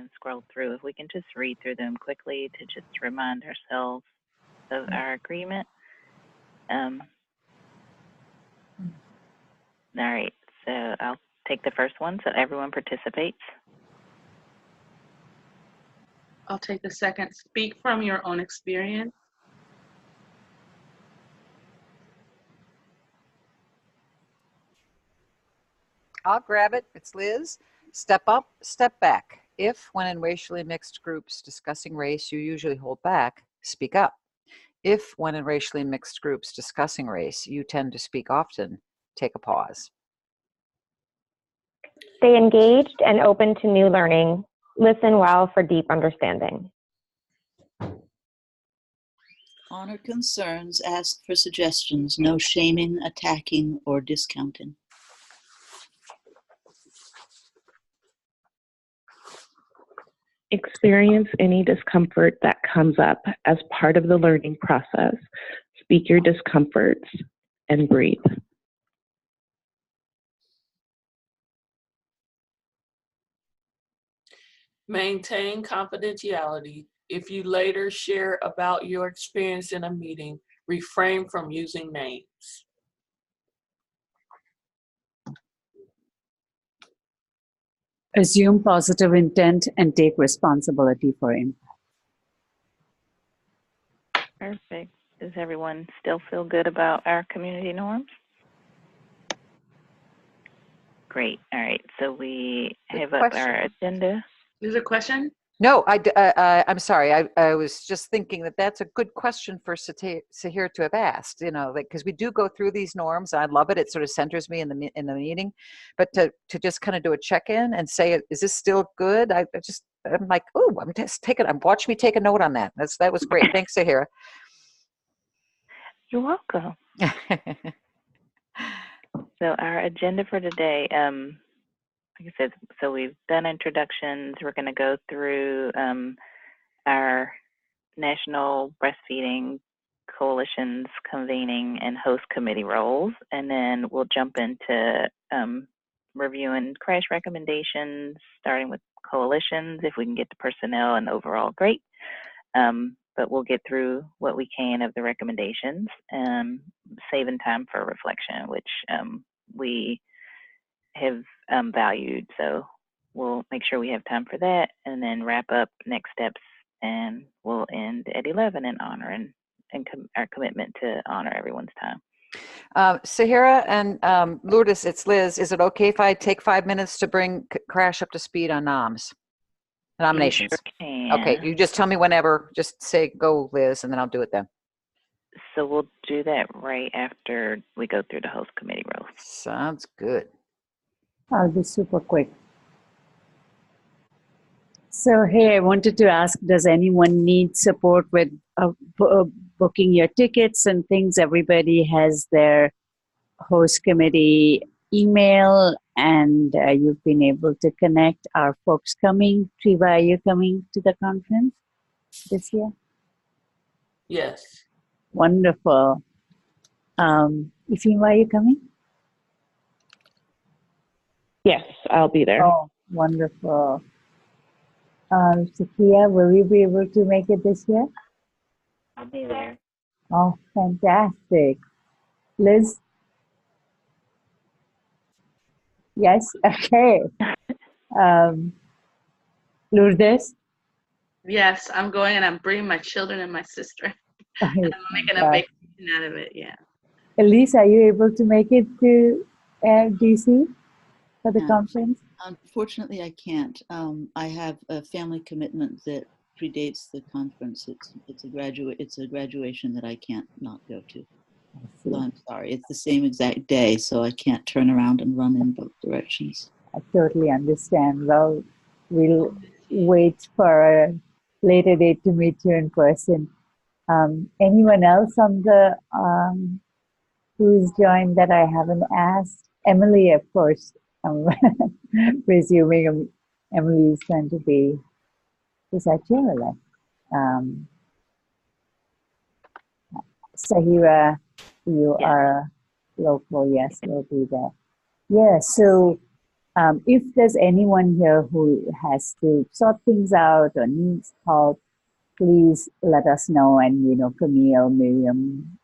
and scroll through. If we can just read through them quickly to just remind ourselves of our agreement. All right, so I'll take the first one so everyone participates. I'll take the second. Speak from your own experience. I'll grab it. It's Liz. Step up, step back. If, when in racially mixed groups discussing race, you usually hold back, speak up. If, when in racially mixed groups discussing race, you tend to speak often, take a pause. Stay engaged and open to new learning. Listen well for deep understanding. Honor concerns, ask for suggestions, no shaming, attacking, or discounting. Experience any discomfort that comes up as part of the learning process. Speak your discomforts and breathe. Maintain confidentiality. If you later share about your experience in a meeting, refrain from using names. Assume positive intent and take responsibility for impact. Perfect. Does everyone still feel good about our community norms? Great. All right. So we have up our agenda. Is there a question? No, I'm sorry. I was just thinking that that's a good question for Sahir to have asked. You know, like, because we do go through these norms. I love it. It sort of centers me in the meeting. But to just kind of do a check-in and say, is this still good? I'm like, oh, I'm just taking. Watch me take a note on that. That was great. Thanks, Sahira. You're welcome. So our agenda for today. Like I said, so we've done introductions. We're going to go through our National Breastfeeding Coalition's convening and host committee roles, and then we'll jump into reviewing crash recommendations, starting with coalitions. If we can get to personnel and overall, great. But we'll get through what we can of the recommendations, saving time for reflection, which we have valued. So we'll make sure we have time for that and then wrap up next steps, and we'll end at 11 in honor and our commitment to honor everyone's time. Sahira and Lourdes, it's Liz. Is it okay if I take 5 minutes to bring Crash up to speed on nominations? You sure can. Okay, you just tell me whenever. Just say go, Liz, and then I'll do it then. So we'll do that right after we go through the host committee roles. Sounds good. I'll be super quick. So, hey, I wanted to ask, does anyone need support with booking your tickets and things? Everybody has their host committee email, and you've been able to connect. Are folks coming? Treva, are you coming to the conference this year? Yes. Wonderful. Ifeoma, are you coming? Yes, I'll be there. Oh, wonderful. Sakia, will you be able to make it this year? I'll be there. Oh, fantastic. Liz? Yes? Okay. Lourdes? Yes, I'm going, and I'm bringing my children and my sister. And I'm making a vacation out of it, yeah. Elise, are you able to make it to DC for the conference? Unfortunately, I can't. I have a family commitment that predates the conference. It's a graduation that I can't not go to. So I'm sorry. It's the same exact day, so I can't turn around and run in both directions. I totally understand. Well, we'll wait for a later date to meet you in person. Anyone else on the who's joined that I haven't asked? Emily, of course. I'm presuming Emily is going to be. Is that chair-elect? Sahira, you are local. Yes, we'll be there. Yeah. So If there's anyone here who has to sort things out or needs help, please let us know. And, Camille, Miriam,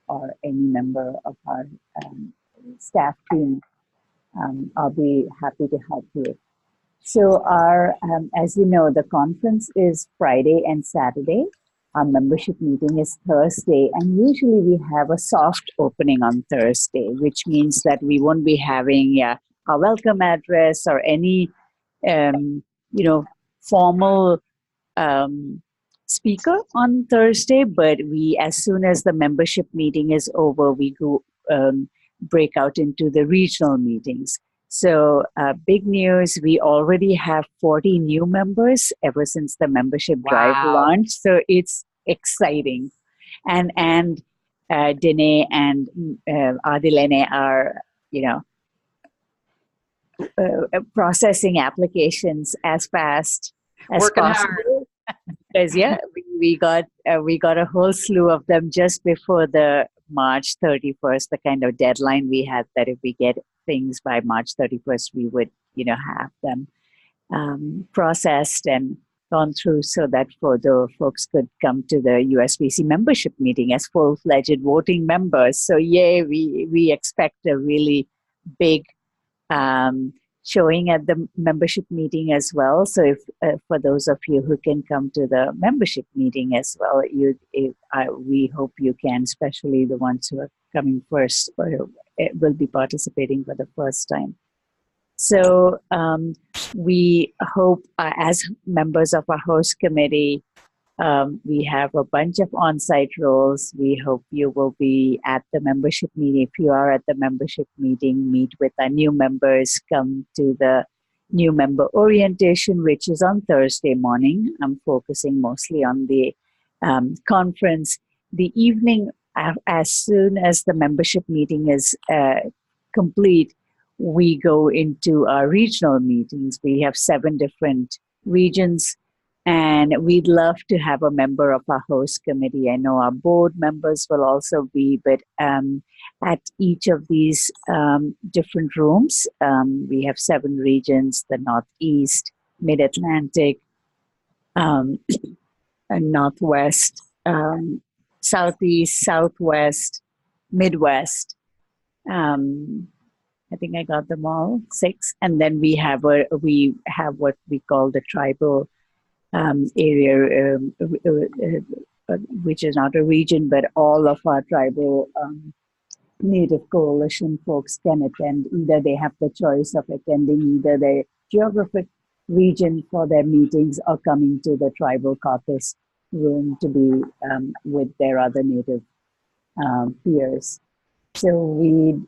or any member of our staff team, I'll be happy to help you. So as you know, the conference is Friday and Saturday. Our membership meeting is Thursday, and usually we have a soft opening on Thursday, which means that we won't be having a welcome address or any, formal speaker on Thursday. But as soon as the membership meeting is over, we go break out into the regional meetings. So big news, we already have 40 new members ever since the membership drive launched. So it's exciting. And Dene and Adilene are, processing applications as fast as Working possible. Because we got a whole slew of them just before the March 31st, the kind of deadline we had, that if we get things by March 31st, we would, have them processed and gone through, so that the folks could come to the USBC membership meeting as full-fledged voting members. So we expect a really big showing at the membership meeting as well. So if for those of you who can come to the membership meeting as well, we hope you can, especially the ones who are coming first or will be participating for the first time. So we hope, as members of our host committee, we have a bunch of on-site roles. We hope you will be at the membership meeting. If you are at the membership meeting, meet with our new members, come to the new member orientation, which is on Thursday morning. I'm focusing mostly on the conference. The evening, as soon as the membership meeting is complete, we go into our regional meetings. We have 7 different regions, and we'd love to have a member of our host committee. I know our board members will also be, but at each of these different rooms, we have 7 regions: the Northeast, Mid-Atlantic, and Northwest, Southeast, Southwest, Midwest. I think I got them all, 6. And then we have what we call the tribal area, which is not a region, but all of our tribal Native Coalition folks can attend. Either they have the choice of attending either the geographic region for their meetings or coming to the tribal caucus room to be with their other Native peers. So we'd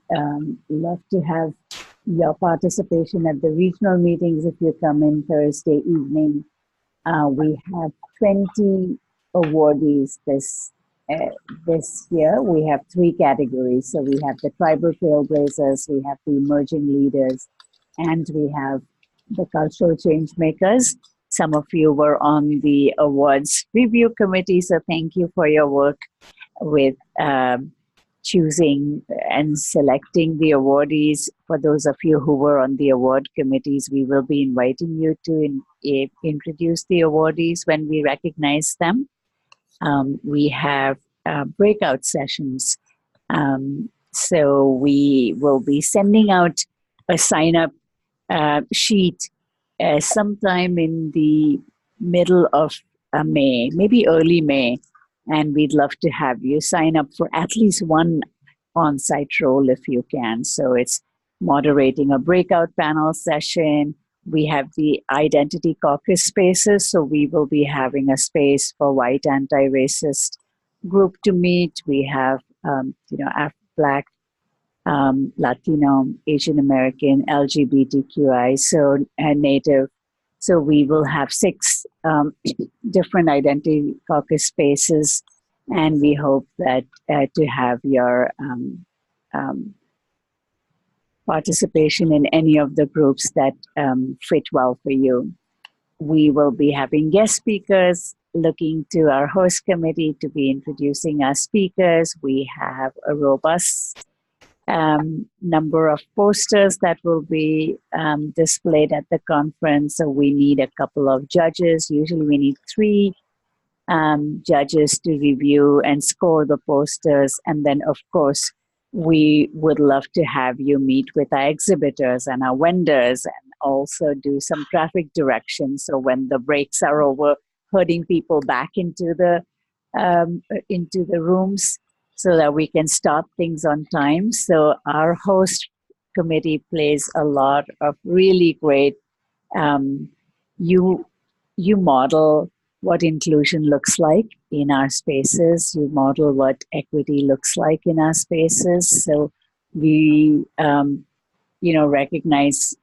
love to have your participation at the regional meetings if you come in Thursday evening. We have 20 awardees this year. We have 3 categories. So we have the Tribal Trailblazers, we have the Emerging Leaders, and we have the Cultural Change Makers. Some of you were on the awards review committee, so thank you for your work with choosing and selecting the awardees. For those of you who were on the award committees, we will be inviting you to introduce the awardees when we recognize them. We have breakout sessions. So we will be sending out a sign-up sheet sometime in the middle of May, maybe early May. And we'd love to have you sign up for at least one on-site role if you can. So it's moderating a breakout panel session. We have the identity caucus spaces. So we will be having a space for white anti-racist group to meet. We have, Black, Latino, Asian American, LGBTQI, so Native. So we will have 6 different identity caucus spaces, and we hope that to have your participation in any of the groups that fit well for you. We will be having guest speakers, looking to our host committee to be introducing our speakers. We have a robust number of posters that will be displayed at the conference. So we need a couple of judges. Usually we need 3 judges to review and score the posters. And then, of course, we would love to have you meet with our exhibitors and our vendors and also do some traffic directions. So when the breaks are over, herding people back into the rooms so that we can start things on time. So our host committee plays a lot of really great, you model what inclusion looks like in our spaces. You model what equity looks like in our spaces. So we, recognize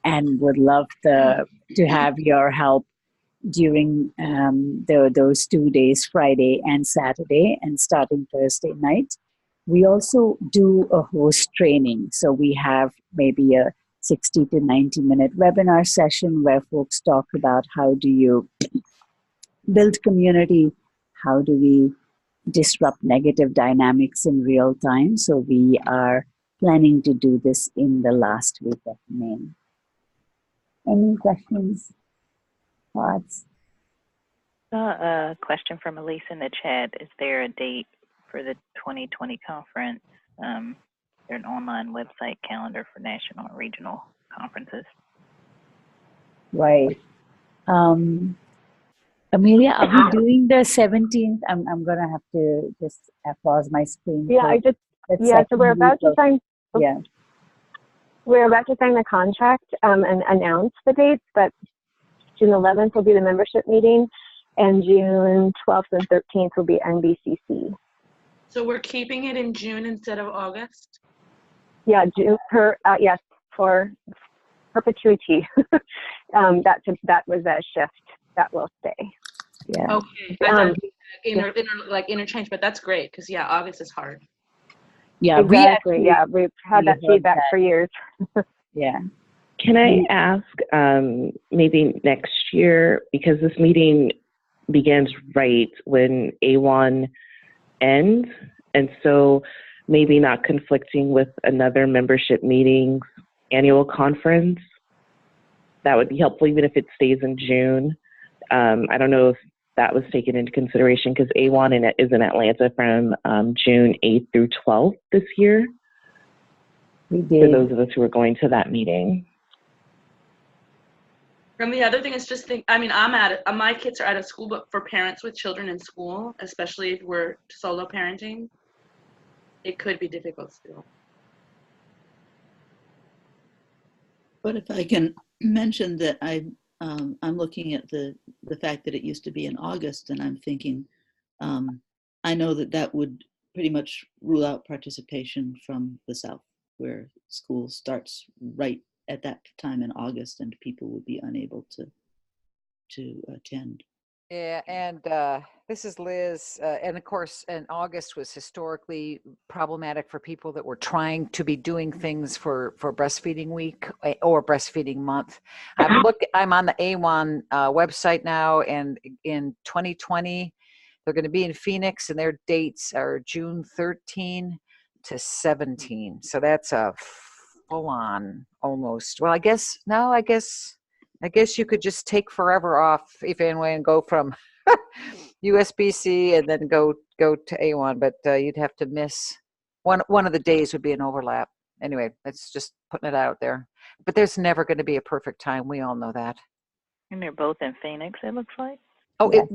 and would love to have your help during those 2 days, Friday and Saturday, and starting Thursday night. We also do a host training. So we have maybe a 60 to 90 minute webinar session where folks talk about how do you build community, how do we disrupt negative dynamics in real time. So we are planning to do this in the last week of May. Any questions? Thoughts? A question from Elise in the chat. Is there a date for the 2020 conference? There's an online website calendar for national and regional conferences. Right. Amelia, are we doing the 17th? I'm going to have to just pause my screen. Yeah, so we're about to sign. Yeah. We're about to sign the contract and announce the dates, but June 11th will be the membership meeting, and June 12th and 13th will be NBCC. So we're keeping it in June instead of August? Yeah, June yes, for perpetuity. That was a shift that will stay. Yeah. Okay. I thought like interchange, but that's great because August is hard. Yeah, exactly. We've had that feedback for years. Yeah. Can I ask, maybe next year, because this meeting begins right when A1 ends, and so maybe not conflicting with another membership meeting's annual conference, that would be helpful even if it stays in June. I don't know if that was taken into consideration because A1 is in Atlanta from June 8th through 12th this year. We did. For those of us who are going to that meeting. And the other thing is just my kids are out of school, but for parents with children in school, especially if we're solo parenting, it could be difficult still. But if I can mention that I'm looking at the fact that it used to be in August, and I'm thinking, I know that would pretty much rule out participation from the South, where school starts right at that time in August, and people would be unable to attend. Yeah, and this is Liz. And of course, and August was historically problematic for people that were trying to be doing things for breastfeeding week or breastfeeding month. I'm on the A1 website now, and in 2020, they're going to be in Phoenix, and their dates are June 13 to 17. So that's a full on almost. Well, I guess you could just take forever off if anyway and go from USBC and then go to A1, but you'd have to miss one of the days would be an overlap. Anyway, that's just putting it out there. But there's never going to be a perfect time. We all know that. And they're both in Phoenix, it looks like. Oh, yes.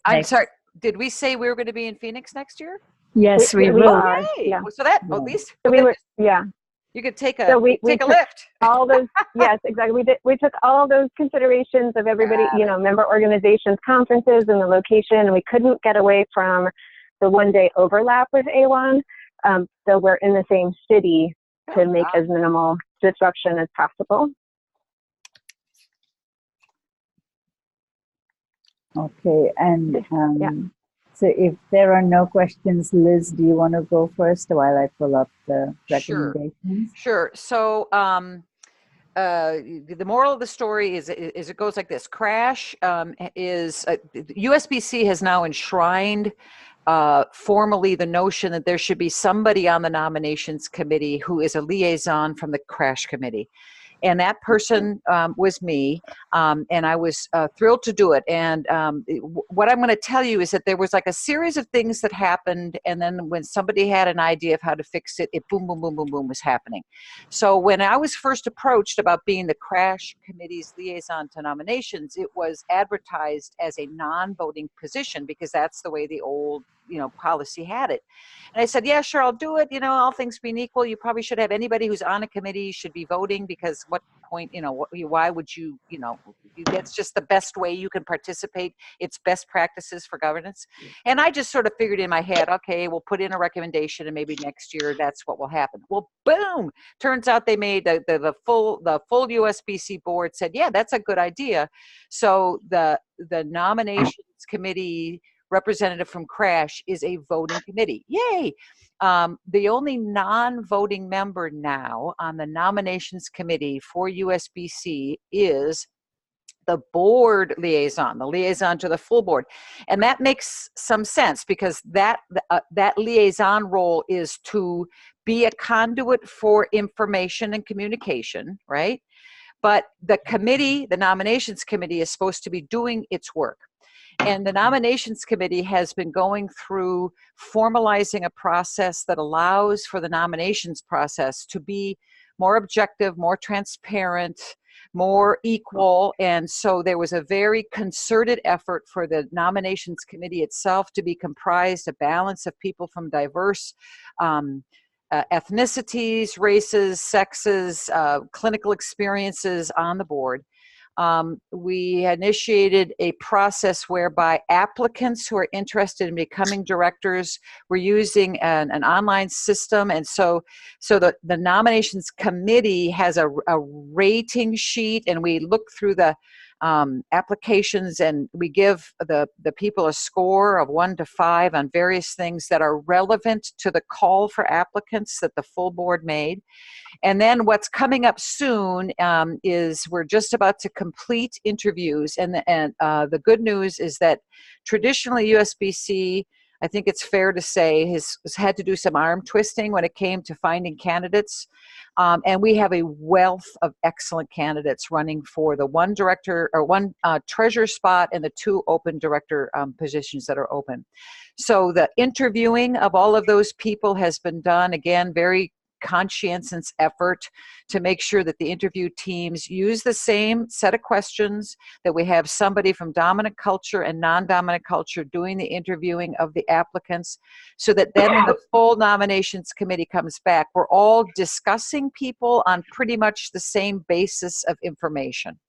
I'm sorry. Did we say we were going to be in Phoenix next year? Yes, we will. will. Hey, Yeah. so that Yeah. at least So we were, yeah. you could take So we take a took lift. all those, yes, exactly. We took all those considerations of everybody, member organizations, conferences, and the location, and we couldn't get away from the one-day overlap with A1. So we're in the same city to make as minimal disruption as possible. Okay, and Yeah. so if there are no questions, Liz, do you want to go first while I pull up the recommendations? Sure. So the moral of the story is it goes like this. Crash is USBC has now enshrined formally the notion that there should be somebody on the nominations committee who is a liaison from the crash committee. And that person was me, and I was thrilled to do it. And what I'm going to tell you is that there was like a series of things that happened, and then when somebody had an idea of how to fix it, it boom, boom, boom, boom, boom was happening. So when I was first approached about being the crash committee's liaison to nominations, it was advertised as a non-voting position because that's the way the old policy had it. And I said, yeah, sure, I'll do it. All things being equal, you probably should have anybody who's on a committee should be voting, because what point, why would you, that's just the best way you can participate. It's best practices for governance. And I just sort of figured in my head, okay, we'll put in a recommendation and maybe next year that's what will happen. Well, boom, turns out they made the full USBC board said, yeah, that's a good idea. So the nominations committee representative from crash is a voting committee. Yay! The only non-voting member now on the nominations committee for USBC is the board liaison, the liaison to the full board. And that makes some sense because that liaison role is to be a conduit for information and communication, right? But the committee, the nominations committee, is supposed to be doing its work. And the nominations committee has been going through formalizing a process that allows for the nominations process to be more objective, more transparent, more equal. And so there was a very concerted effort for the nominations committee itself to be comprised a balance of people from diverse ethnicities, races, sexes, clinical experiences on the board. We initiated a process whereby applicants who are interested in becoming directors were using an online system. And so the nominations committee has a rating sheet, and we look through the applications, and we give the people a score of 1 to 5 on various things that are relevant to the call for applicants that the full board made. And then what's coming up soon is we're just about to complete interviews. And the good news is that traditionally USBC, I think it's fair to say, has had to do some arm twisting when it came to finding candidates. And we have a wealth of excellent candidates running for the one director or one treasurer spot and the 2 open director positions that are open. So the interviewing of all of those people has been done, again, very conscientious effort to make sure that the interview teams use the same set of questions, that we have somebody from dominant culture and non-dominant culture doing the interviewing of the applicants, so that then when the full nominations committee comes back, we're all discussing people on pretty much the same basis of information.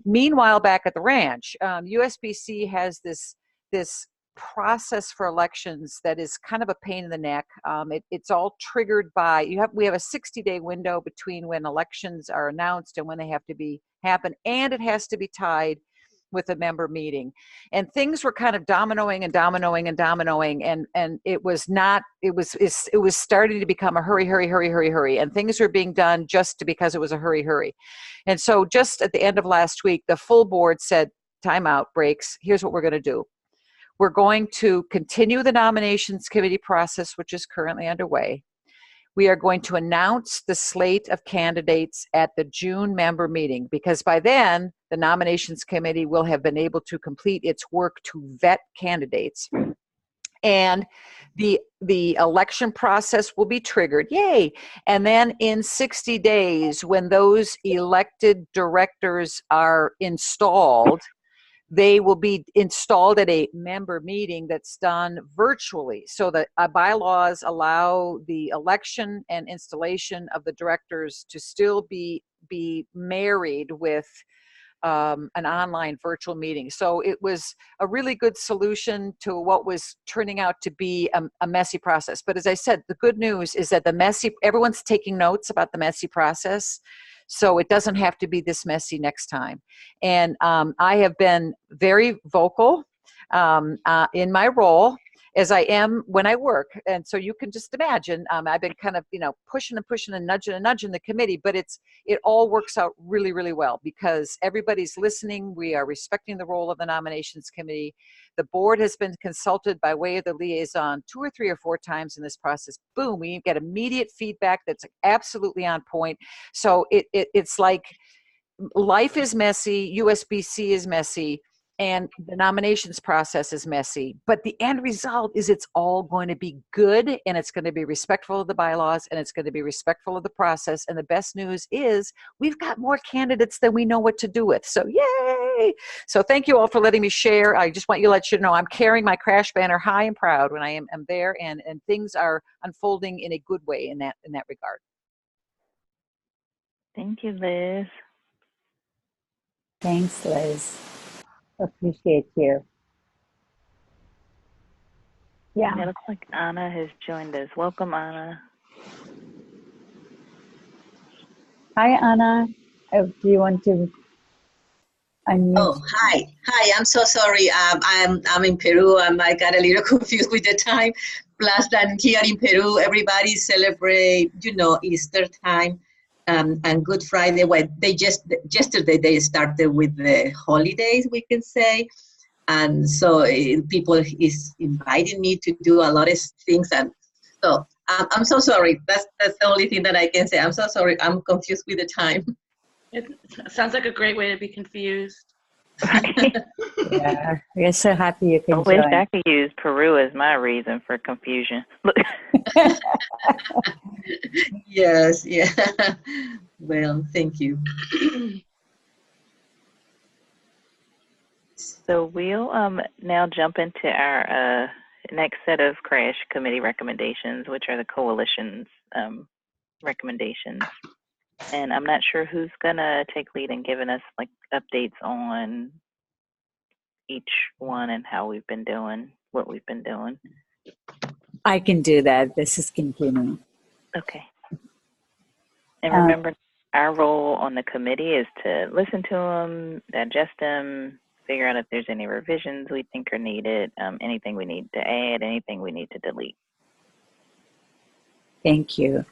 Meanwhile, back at the ranch, USBC has this process for elections that is kind of a pain in the neck. It's all triggered by, we have a 60-day window between when elections are announced and when they have to happen, and it has to be tied with a member meeting. And things were kind of dominoing, and it was starting to become a hurry, and things were being done just because it was a hurry. And so just at the end of last week, the full board said, timeout, breaks, here's what we're going to do. We're going to continue the nominations committee process, which is currently underway. We are going to announce the slate of candidates at the June member meeting, because by then the nominations committee will have been able to complete its work to vet candidates. And the election process will be triggered. Yay! And then in 60 days, when those elected directors are installed, they will be installed at a member meeting that's done virtually. So the bylaws allow the election and installation of the directors to still be married with an online virtual meeting. So it was a really good solution to what was turning out to be a messy process. But as I said, the good news is that everyone's taking notes about the messy process. So it doesn't have to be this messy next time. And I have been very vocal in my role as I am when I work. And so you can just imagine, I've been kind of, pushing and pushing and nudging the committee, but it all works out really, really well because everybody's listening. We are respecting the role of the nominations committee. The board has been consulted by way of the liaison 2 or 3 or 4 times in this process. Boom, we get immediate feedback that's absolutely on point. So it's like life is messy, USBC is messy, and the nominations process is messy, but the end result is it's all going to be good, and it's going to be respectful of the bylaws, and it's going to be respectful of the process. And the best news is we've got more candidates than we know what to do with. So yay! So thank you all for letting me share. I just want you to let you know I'm carrying my crash banner high and proud when I'm there, and things are unfolding in a good way in that regard. Thank you, Liz. Thanks, Liz. Appreciate you. Yeah. It looks like Anna has joined us. Welcome, Anna. Hi, Anna. Do you want to unmute? Oh, hi. I'm so sorry. I'm in Peru. I got a little confused with the time. Plus, that here in Peru, everybody celebrate, Easter time and Good Friday. Well, yesterday they started with the holidays, we can say. And so people is inviting me to do a lot of things. And so I'm so sorry. That's the only thing that I can say. I'm so sorry. I'm confused with the time. It sounds like a great way to be confused. Yeah, we're so happy you I can wish join. I could use Peru as my reason for confusion. Yes, yeah. Well, thank you. So we'll now jump into our next set of crash committee recommendations, which are the coalition's recommendations. And I'm not sure who's gonna take lead in giving us like updates on each one and how we've been doing, what we've been doing. I can do that. This is continuing. Okay. And remember, our role on the committee is to listen to them, digest them, figure out if there's any revisions we think are needed, anything we need to add, anything we need to delete. Thank you.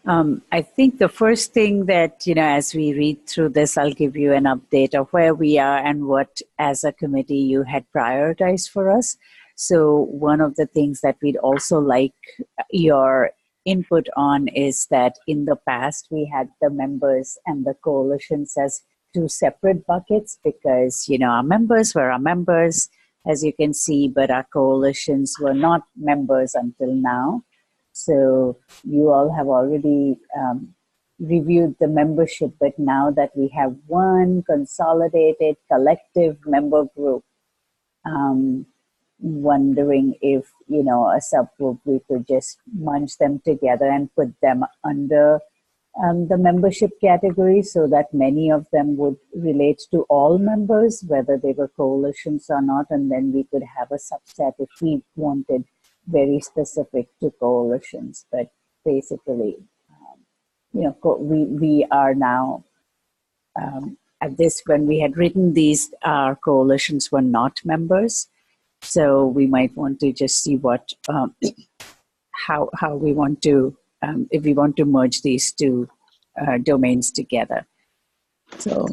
I think the first thing that, as we read through this, I'll give you an update of where we are and what, as a committee, you had prioritized for us. So one of the things that we'd also like your input on is that in the past, we had the members and the coalitions as 2 separate buckets because, our members were our members, as you can see, but our coalitions were not members until now. So you all have already reviewed the membership, but now that we have one consolidated collective member group, wondering if, a subgroup, we could just munch them together and put them under the membership category so that many of them would relate to all members, whether they were coalitions or not, and then we could have a subset if we wanted very specific to coalitions. But basically, we are now at this, when we had written these, our coalitions were not members. So we might want to just see what, how we want to, if we want to merge these 2 domains together. So,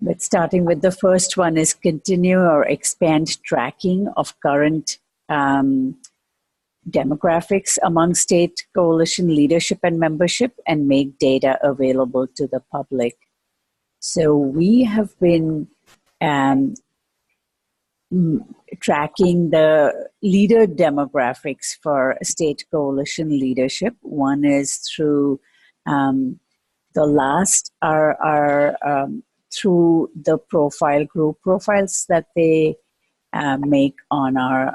but starting with the first one is continue or expand tracking of current demographics among state coalition leadership and membership and make data available to the public. So we have been tracking the leader demographics for state coalition leadership. One is through the last are through the profile group profiles that they make on our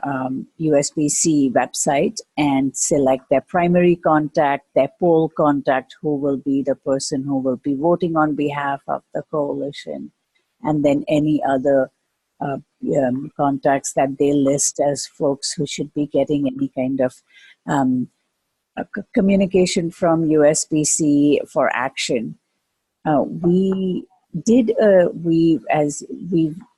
USBC website and select their primary contact, their poll contact, who will be the person who will be voting on behalf of the coalition, and then any other contacts that they list as folks who should be getting any kind of communication from USBC for action. We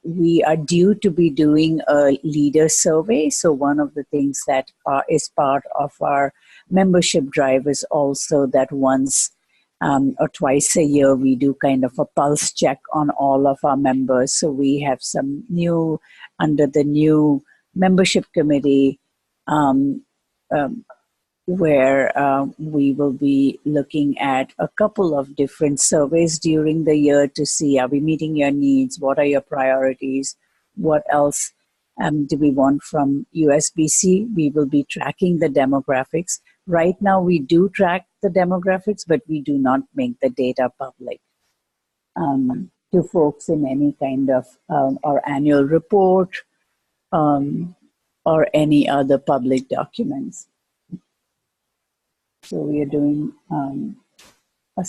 we are due to be doing a leader survey. So one of the things that is part of our membership drive is also that once or twice a year, we do kind of a pulse check on all of our members. So we have some new, under the new membership committee, where we will be looking at a couple of different surveys during the year to see, are we meeting your needs? What are your priorities? What else do we want from USBC? We will be tracking the demographics. Right now, we do track the demographics, but we do not make the data public to folks in any kind of our annual report or any other public documents. So we are doing a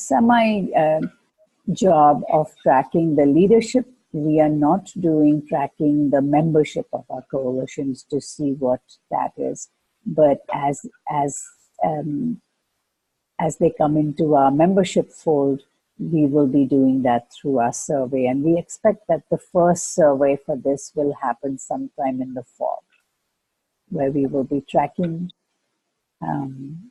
job of tracking the leadership. We are not doing tracking the membership of our coalitions to see what that is. But as they come into our membership fold, we will be doing that through our survey. And we expect that the first survey for this will happen sometime in the fall, where we will be tracking and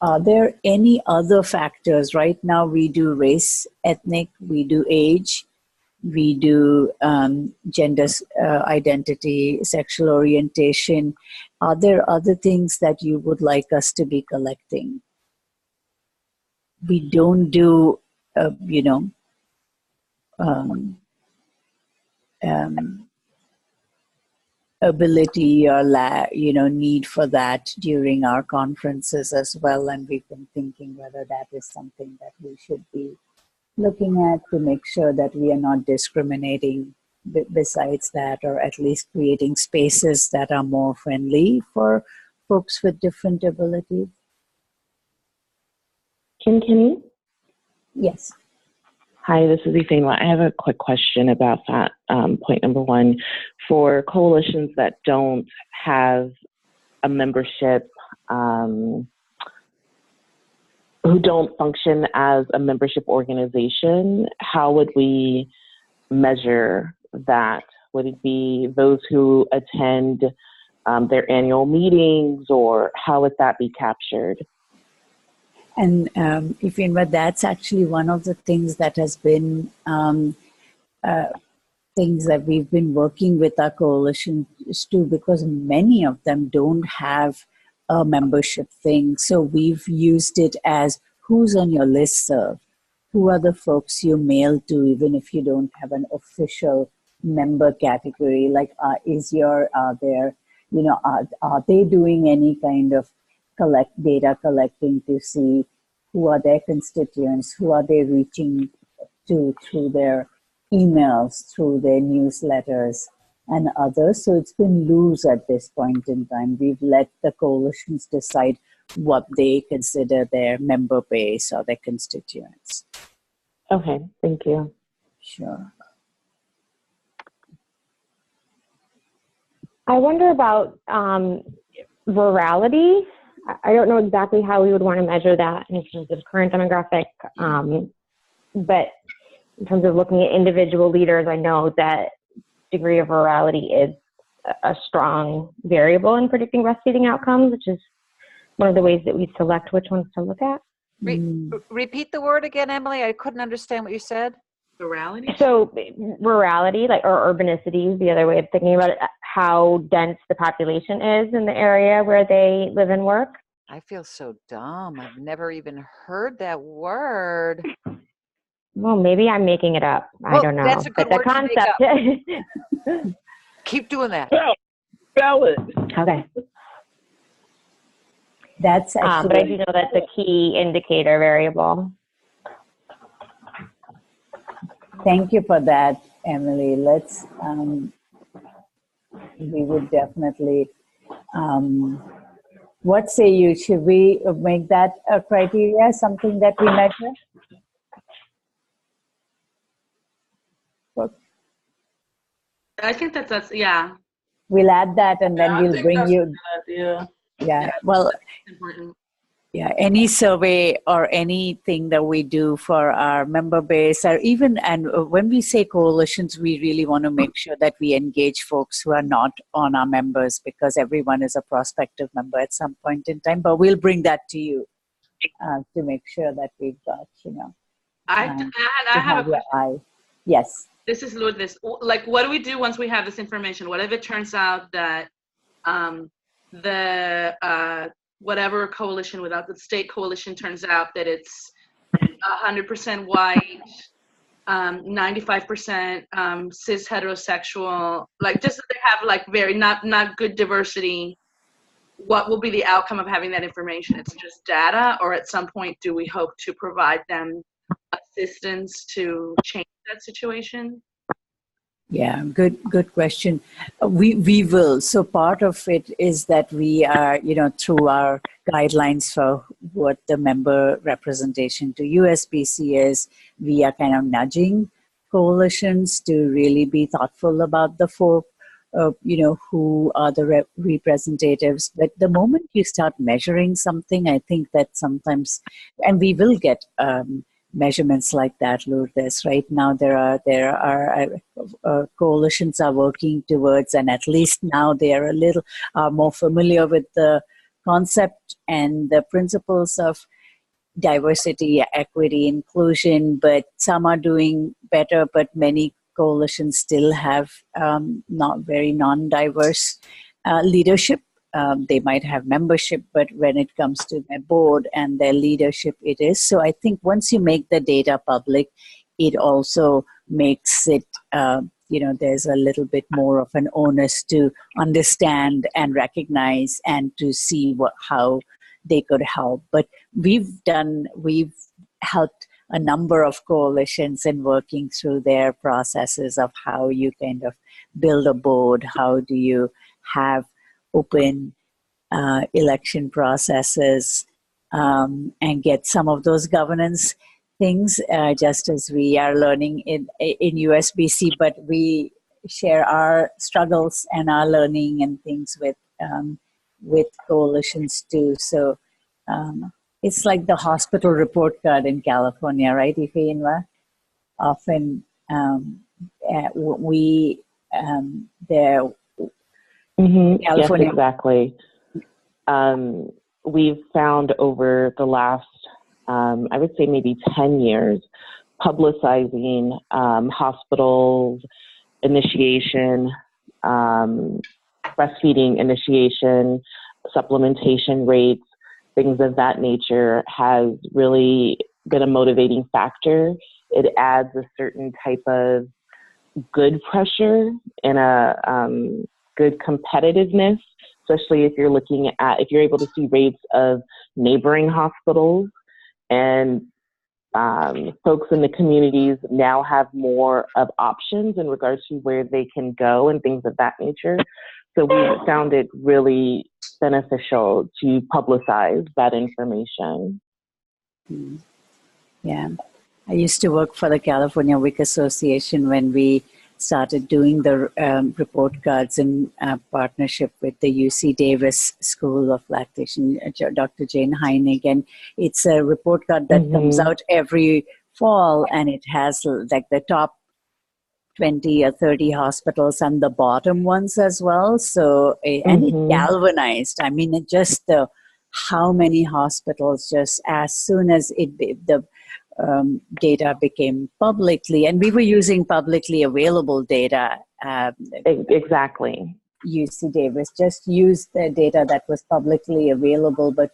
are there any other factors? Right now we do race, ethnic, we do age, we do gender identity, sexual orientation. Are there other things that you would like us to be collecting? We don't do, ability or need for that during our conferences as well, and we've been thinking whether that is something that we should be looking at to make sure that we are not discriminating besides that, or at least creating spaces that are more friendly for folks with different abilities. Can Yes. Hi, this is Ifeanyi. I have a quick question about that point number one. For coalitions that don't have a membership, who don't function as a membership organization, how would we measure that? Would it be those who attend their annual meetings, or how would that be captured? And Ifeanyi, that's actually one of the things that has been things that we've been working with our coalitions to, because many of them don't have a membership thing. So we've used it as who's on your listserv, who are the folks you mail to, even if you don't have an official member category. Like, are they doing any kind of data collecting to see who are their constituents, who are they reaching to through their emails, through their newsletters and others. So it's been loose at this point in time. We've let the coalitions decide what they consider their member base or their constituents. Okay, thank you. Sure. I wonder about virality. I don't know exactly how we would want to measure that in terms of current demographic, but in terms of looking at individual leaders, I know that degree of virality is a strong variable in predicting breastfeeding outcomes, which is one of the ways that we select which ones to look at. Repeat the word again, Emily. I couldn't understand what you said. Virality? So rurality, or urbanicity is the other way of thinking about it, how dense the population is in the area where they live and work. I feel so dumb. I've never even heard that word. Well, maybe I'm making it up. I don't know. That's a good word to make up. Keep doing that. Spell it. Okay. That's actually, but I do know that's a key indicator variable. Thank you for that, Emily. Let's, we would definitely, what say you? Should we make that a criteria, something that we measure? I think that's yeah. We'll add that and then I we'll think bring that's you. a good idea. Yeah, well, Important. Yeah, any survey or anything that we do for our member base, or even, and when we say coalitions, we really want to make sure that we engage folks who are not on our members, because everyone is a prospective member at some point in time. But we'll bring that to you to make sure that we've got, I to have a have your question. eye. Yes. This is Lourdes. Like, what do we do once we have this information? What if it turns out that whatever coalition, without the state coalition, turns out that it's 100% white, 95% cis heterosexual, like just that they have like very not good diversity? What will be the outcome of having that information? It's just data, or at some point do we hope to provide them assistance to change that situation? Yeah, good question. We will. So part of it is that we are, through our guidelines for what the member representation to USBC is, we are kind of nudging coalitions to really be thoughtful about the folk, who are the representatives. But the moment you start measuring something, I think that sometimes, and we will get measurements like that, Lourdes. Right now, there are coalitions are working towards, and at least now they are a little more familiar with the concept and the principles of diversity, equity, inclusion. But some are doing better, but many coalitions still have not very non-diverse leadership. They might have membership, but when it comes to their board and their leadership, it is. So I think once you make the data public, it also makes it, there's a little bit more of an onus to understand and recognize and to see how they could help. But we've helped a number of coalitions in working through their processes of how you kind of build a board, how do you have open election processes, and get some of those governance things, just as we are learning in USBC, but we share our struggles and our learning and things with coalitions too. So it's like the hospital report card in California, right, Ifeinwa? Often there. Yes, exactly. We've found over the last, I would say maybe 10 years, publicizing hospitals initiation, breastfeeding initiation, supplementation rates, things of that nature has really been a motivating factor. It adds a certain type of good pressure and a good competitiveness, especially if you're able to see rates of neighboring hospitals, and folks in the communities now have more of options in regards to where they can go and things of that nature. So we found it really beneficial to publicize that information. Yeah. I used to work for the California WIC Association when we started doing the report cards in partnership with the UC Davis School of Lactation, Dr. Jane Heinig. And it's a report card that comes out every fall, and it has like the top 20 or 30 hospitals and the bottom ones as well. So, and it galvanized. I mean, it just how many hospitals just as soon as the data became publicly, and we were using publicly available data. Exactly. UC Davis just used the data that was publicly available, but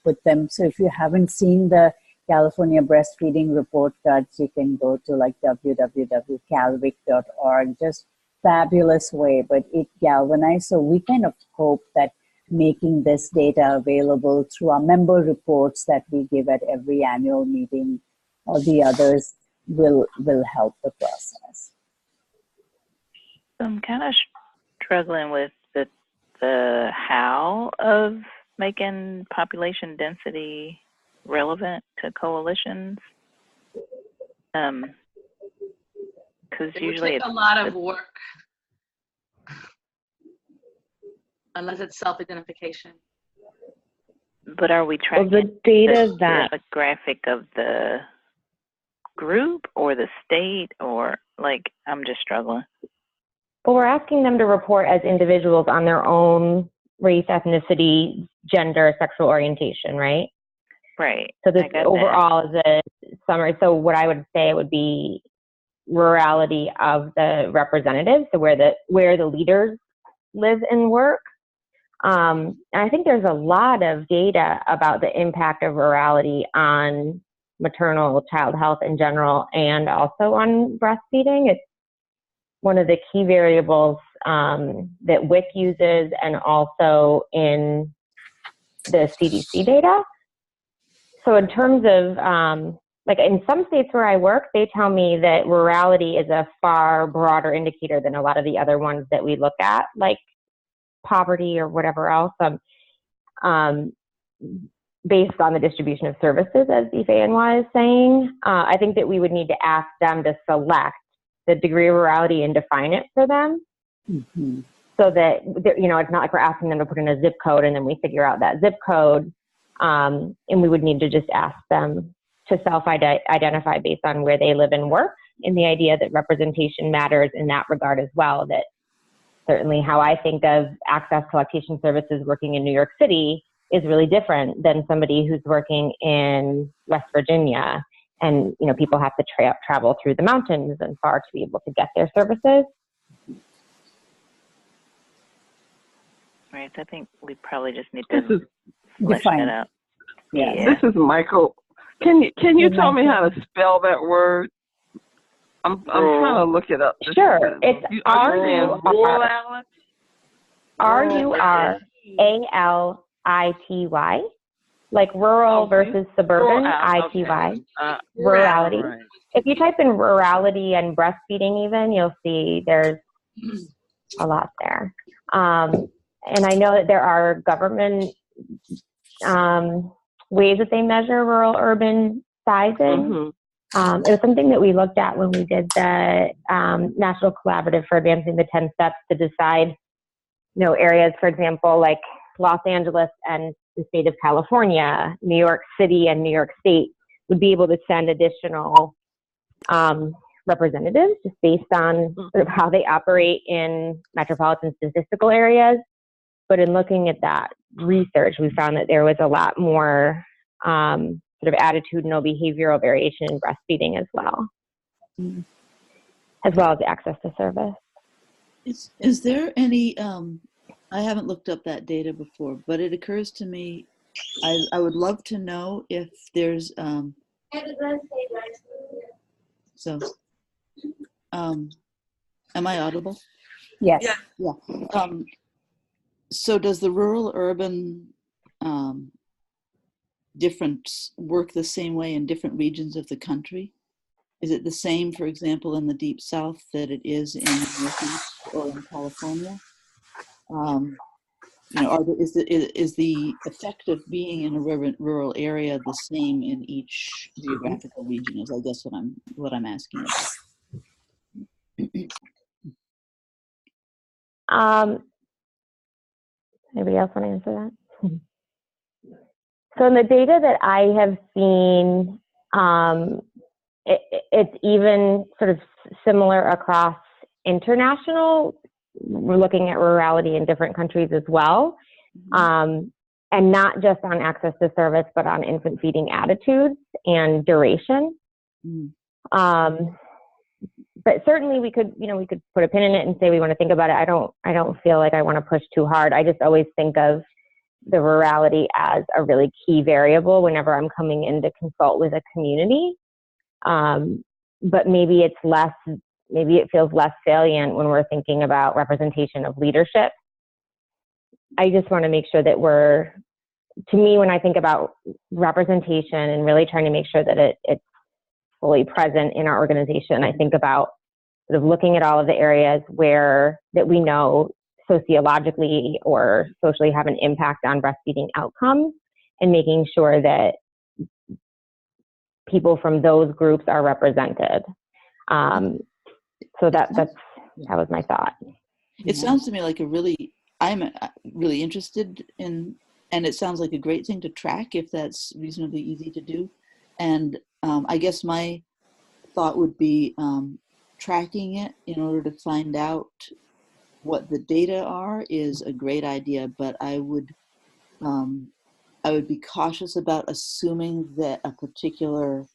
put them. So if you haven't seen the California breastfeeding report cards, you can go to like www.calvic.org. Just fabulous way, but it galvanized. So we kind of hope that making this data available through our member reports that we give at every annual meeting or the others will help the process. I'm kind of struggling with the how of making population density relevant to coalitions. Because usually it's a lot of work, unless it's self-identification. But are we Well, tracking the data that the demographic of the group or the state, or like, I'm just struggling. Well, we're asking them to report as individuals on their own race, ethnicity, gender, sexual orientation, right? Right. So this I got overall is a summary. So what I would say would be rurality of the representatives, so where the leaders live and work. And I think there's a lot of data about the impact of rurality on maternal child health in general, and also on breastfeeding. It's one of the key variables that WIC uses, and also in the CDC data. So in terms of, like in some states where I work, they tell me that rurality is a far broader indicator than a lot of the other ones that we look at, like poverty or whatever else, based on the distribution of services, as Ifeanyi is saying. I think that we would need to ask them to select the degree of rurality and define it for them, so that, you know, it's not like we're asking them to put in a zip code and then we figure out that zip code. And we would need to just ask them to self-identify based on where they live and work, and the idea that representation matters in that regard as well. That certainly how I think of access to lactation services working in New York City is really different than somebody who's working in West Virginia. And, you know, people have to travel through the mountains and far to be able to get their services. Right. So I think we probably just need to flesh define. that out. Yeah. This is Michael. Can you tell me how to spell that word? I'm trying to look it up. Sure. It's RURALITY, like rural versus suburban, ITY, rurality. Right. If you type in rurality and breastfeeding even, you'll see there's a lot there. And I know that there are government ways that they measure rural-urban sizing. It was something that we looked at when we did the National Collaborative for Advancing the 10 Steps to decide, you know, areas, for example, like Los Angeles and the state of California, New York City and New York State would be able to send additional representatives just based on sort of how they operate in metropolitan statistical areas. But in looking at that research, we found that there was a lot more sort of attitudinal behavioral variation in breastfeeding as well as access to service. Is there any, I haven't looked up that data before, but it occurs to me, I would love to know if there's, am I audible? Yes. Yeah. So does the rural-urban difference work the same way in different regions of the country? Is it the same, for example, in the Deep South that it is in the Northeast or in California? You know, is the effect of being in a rural area the same in each geographical region? Is I guess what I'm asking about. Anybody else want to answer that? So in the data that I have seen, it's even sort of similar across international. We're looking at rurality in different countries as well. And not just on access to service, but on infant feeding attitudes and duration. But certainly we could put a pin in it and say we want to think about it. I don't feel like I want to push too hard. I just always think of the rurality as a really key variable whenever I'm coming in to consult with a community. But maybe it feels less salient when we're thinking about representation of leadership. I just want to make sure that to me, when I think about representation and really trying to make sure that it's fully present in our organization, I think about sort of looking at all of the areas that we know sociologically or socially have an impact on breastfeeding outcomes, and making sure that people from those groups are represented. So that was my thought. It sounds to me like I'm really interested in and it sounds like a great thing to track if that's reasonably easy to do. And I guess my thought would be tracking it in order to find out what the data are is a great idea, but I would be cautious about assuming that a particular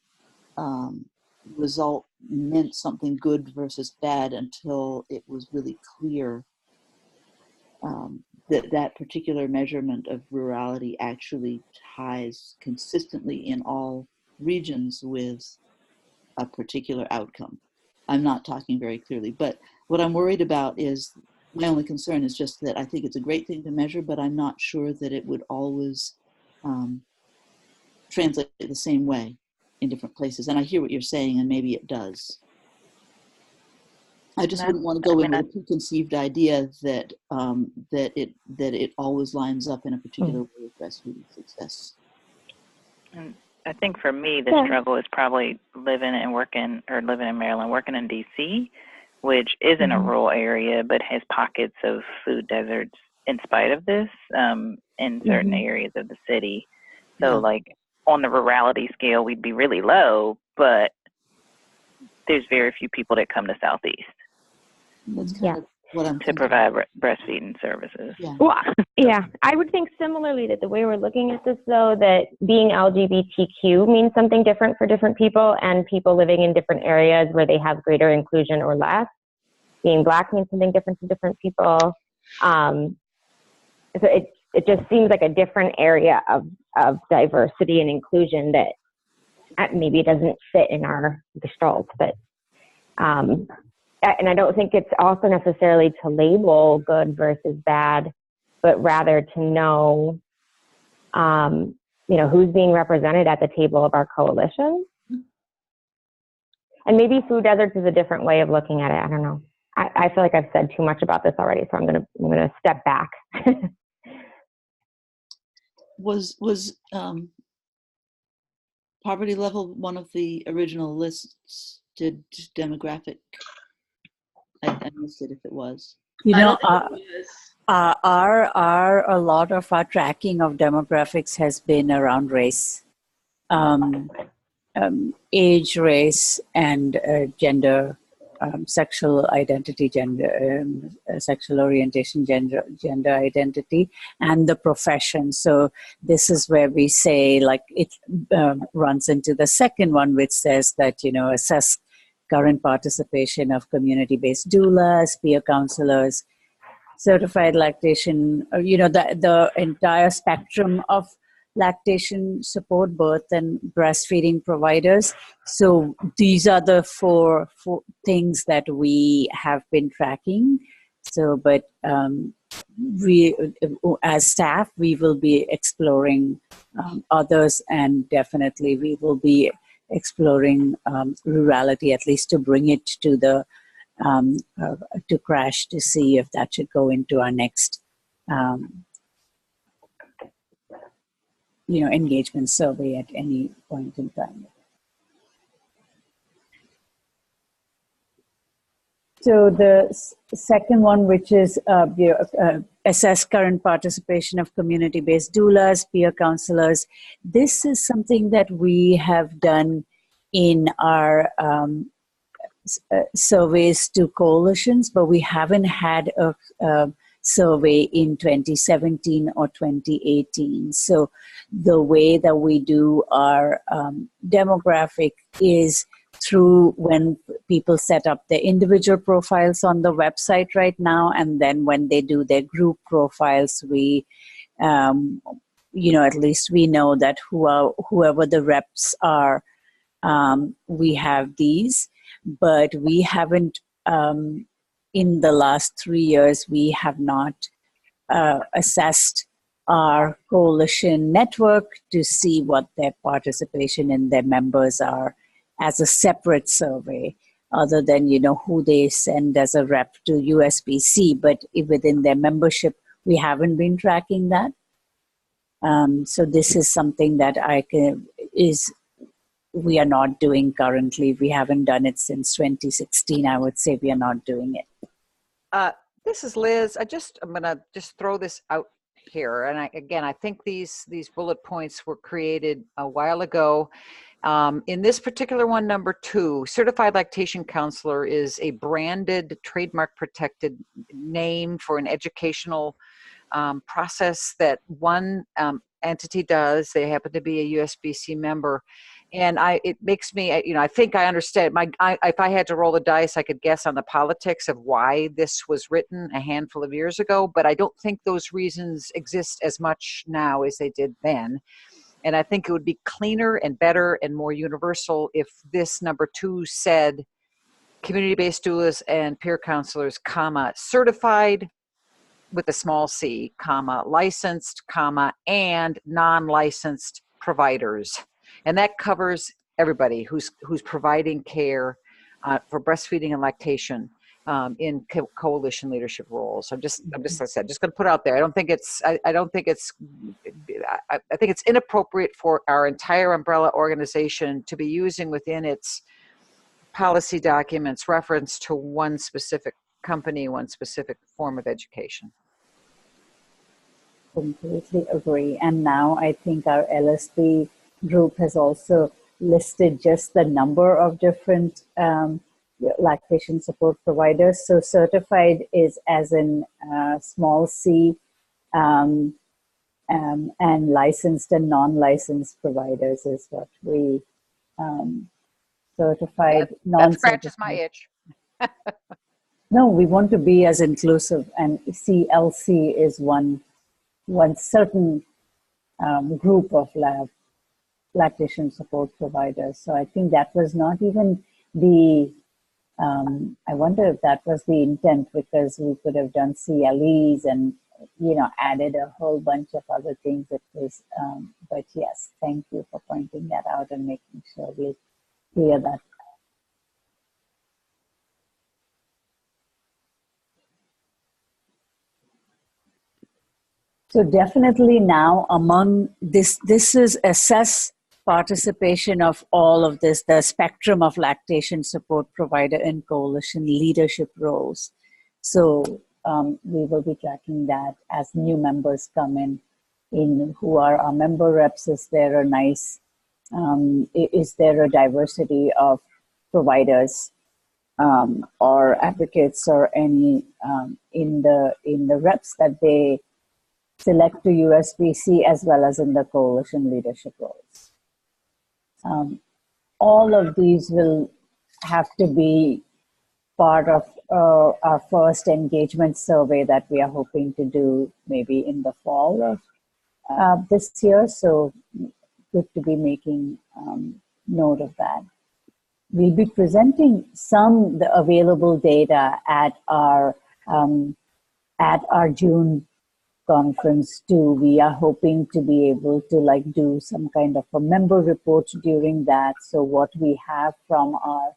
result meant something good versus bad until it was really clear that that particular measurement of rurality actually ties consistently in all regions with a particular outcome. I'm not talking very clearly, but what I'm worried about is, my only concern is just that I think it's a great thing to measure, but I'm not sure that it would always translate the same way in different places. And I hear what you're saying, and maybe it does. I just wouldn't want to go in with a preconceived idea that that it always lines up in a particular way with breastfeeding success. And I think for me, the struggle is probably living in Maryland, working in DC, which isn't a rural area, but has pockets of food deserts in spite of this in certain areas of the city. So like on the rurality scale, we'd be really low, but there's very few people that come to Southeast. That's kind of what I'm to provide breastfeeding services. Yeah. Well, yeah, I would think similarly that the way we're looking at this, though, that being LGBTQ means something different for different people, and people living in different areas where they have greater inclusion or less. Being Black means something different to different people. So it just seems like a different area of diversity and inclusion that maybe doesn't fit in our gestalt, but and I don't think it's also necessarily to label good versus bad, but rather to know, who's being represented at the table of our coalition. And maybe food deserts is a different way of looking at it. I don't know. I feel like I've said too much about this already, so I'm gonna step back. Was poverty level one of the original lists? Did demographic? I missed it if it was. A lot of our tracking of demographics has been around race, age, race, and gender, sexual identity, sexual orientation, gender identity, and the profession. So this is where we say, like, it runs into the second one, which says that, assess current participation of community-based doulas, peer counselors, certified lactation, the entire spectrum of lactation support, birth and breastfeeding providers. So these are the four things that we have been tracking. So, but we, as staff, we will be exploring others, and definitely we will be exploring rurality, at least to bring it to the to CRASH, to see if that should go into our next engagement survey at any point in time. So the second one, which is assess current participation of community-based doulas, peer counselors. This is something that we have done in our surveys to coalitions, but we haven't had a survey in 2017 or 2018. So the way that we do our demographic is through when people set up their individual profiles on the website right now, and then when they do their group profiles, we, at least we know that whoever the reps are, we have these, but we haven't, in the last 3 years, we have not assessed our coalition network to see what their participation in their members are as a separate survey, other than, who they send as a rep to USBC, but within their membership, we haven't been tracking that. So this is something that we are not doing currently. We haven't done it since 2016. I would say we are not doing it. This is Liz. I'm going to just throw this out here. And I think these bullet points were created a while ago. In this particular one, number 2, certified lactation counselor is a branded, trademark protected name for an educational process that one entity does. They happen to be a USBC member. And it makes me, I think I understand. If I had to roll the dice, I could guess on the politics of why this was written a handful of years ago, but I don't think those reasons exist as much now as they did then. And I think it would be cleaner and better and more universal if this number 2 said community-based doulas and peer counselors, comma, certified with a small c, comma, licensed, comma, and non-licensed providers. And that covers everybody who's providing care for breastfeeding and lactation in coalition leadership roles. I'm just like I said, just going to put out there. I think it's inappropriate for our entire umbrella organization to be using within its policy documents reference to one specific company, one specific form of education. Completely agree. And now I think our LSP group has also listed just the number of different lactation support providers. So certified is as in small c, and licensed and non-licensed providers is what we certified. That scratches my itch. No, we want to be as inclusive, and CLC is one certain group of lactation support providers. So I think that was not even the, I wonder if that was the intent, because we could have done CLEs and, added a whole bunch of other things. It was, but yes, thank you for pointing that out and making sure we clear that. So definitely now among this is assess participation of all of this, the spectrum of lactation support provider and coalition leadership roles. So we will be tracking that as new members come in who are our member reps. Is there is there a diversity of providers or advocates or any in the reps that they select to USBC, as well as in the coalition leadership roles. All of these will have to be part of our first engagement survey that we are hoping to do maybe in the fall of this year. So good to be making note of that. We'll be presenting the available data at our June conference too. We are hoping to be able to do some kind of a member report during that. So what we have from our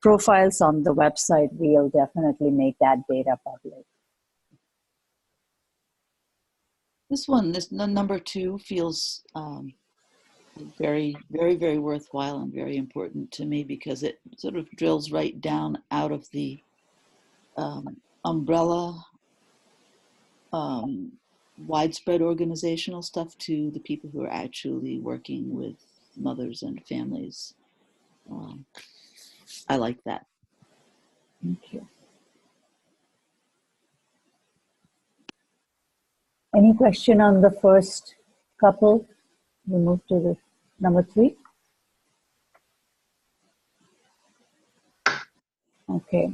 profiles on the website, we'll definitely make that data public. This number 2 feels very, very, very worthwhile and very important to me, because it sort of drills right down out of the umbrella widespread organizational stuff to the people who are actually working with mothers and families. I like that. Thank you. Any question on the first couple? We move to the number 3. Okay.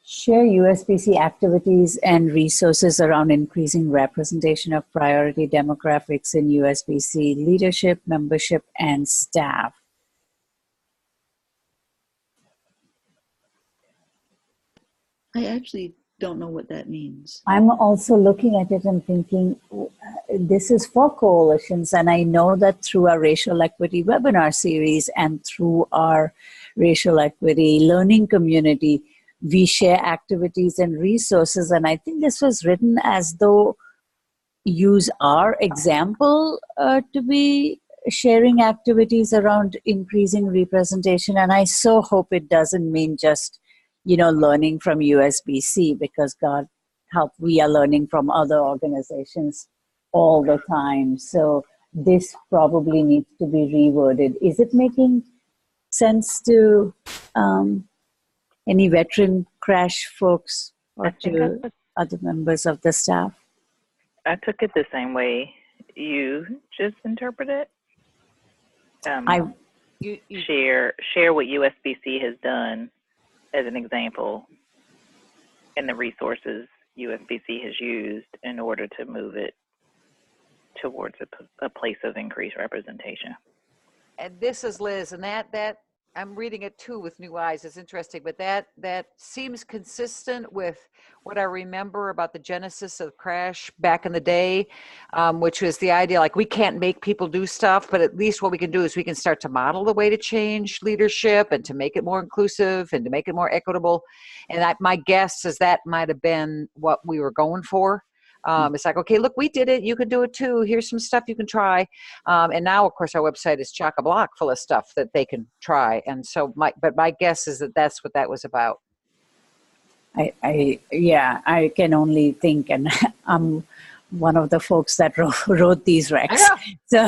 Share USBC activities and resources around increasing representation of priority demographics in USBC leadership, membership, and staff. I actually don't know what that means. I'm also looking at it and thinking, this is for coalitions, and I know that through our racial equity webinar series and through our racial equity learning community, we share activities and resources. And I think this was written as though use our example to be sharing activities around increasing representation. And I so hope it doesn't mean just, learning from USBC, because God help. We are learning from other organizations all the time. So this probably needs to be reworded. Is it making sense to any veteran crash folks or to other members of the staff? I took it the same way you just interpret it. Share what USBC has done as an example and the resources USBC has used in order to move it towards a place of increased representation. And this is Liz, and that I'm reading it too with new eyes. It's interesting, but that seems consistent with what I remember about the genesis of Crash back in the day, which was the idea like we can't make people do stuff, but at least what we can do is we can start to model the way to change leadership and to make it more inclusive and to make it more equitable. And my guess is that might have been what we were going for. It's like, okay, look, we did it. You can do it too. Here's some stuff you can try. And now, of course, our website is chock-a-block full of stuff that they can try. And so, my guess is that that's what that was about. I can only think, and I'm one of the folks that wrote these recs. So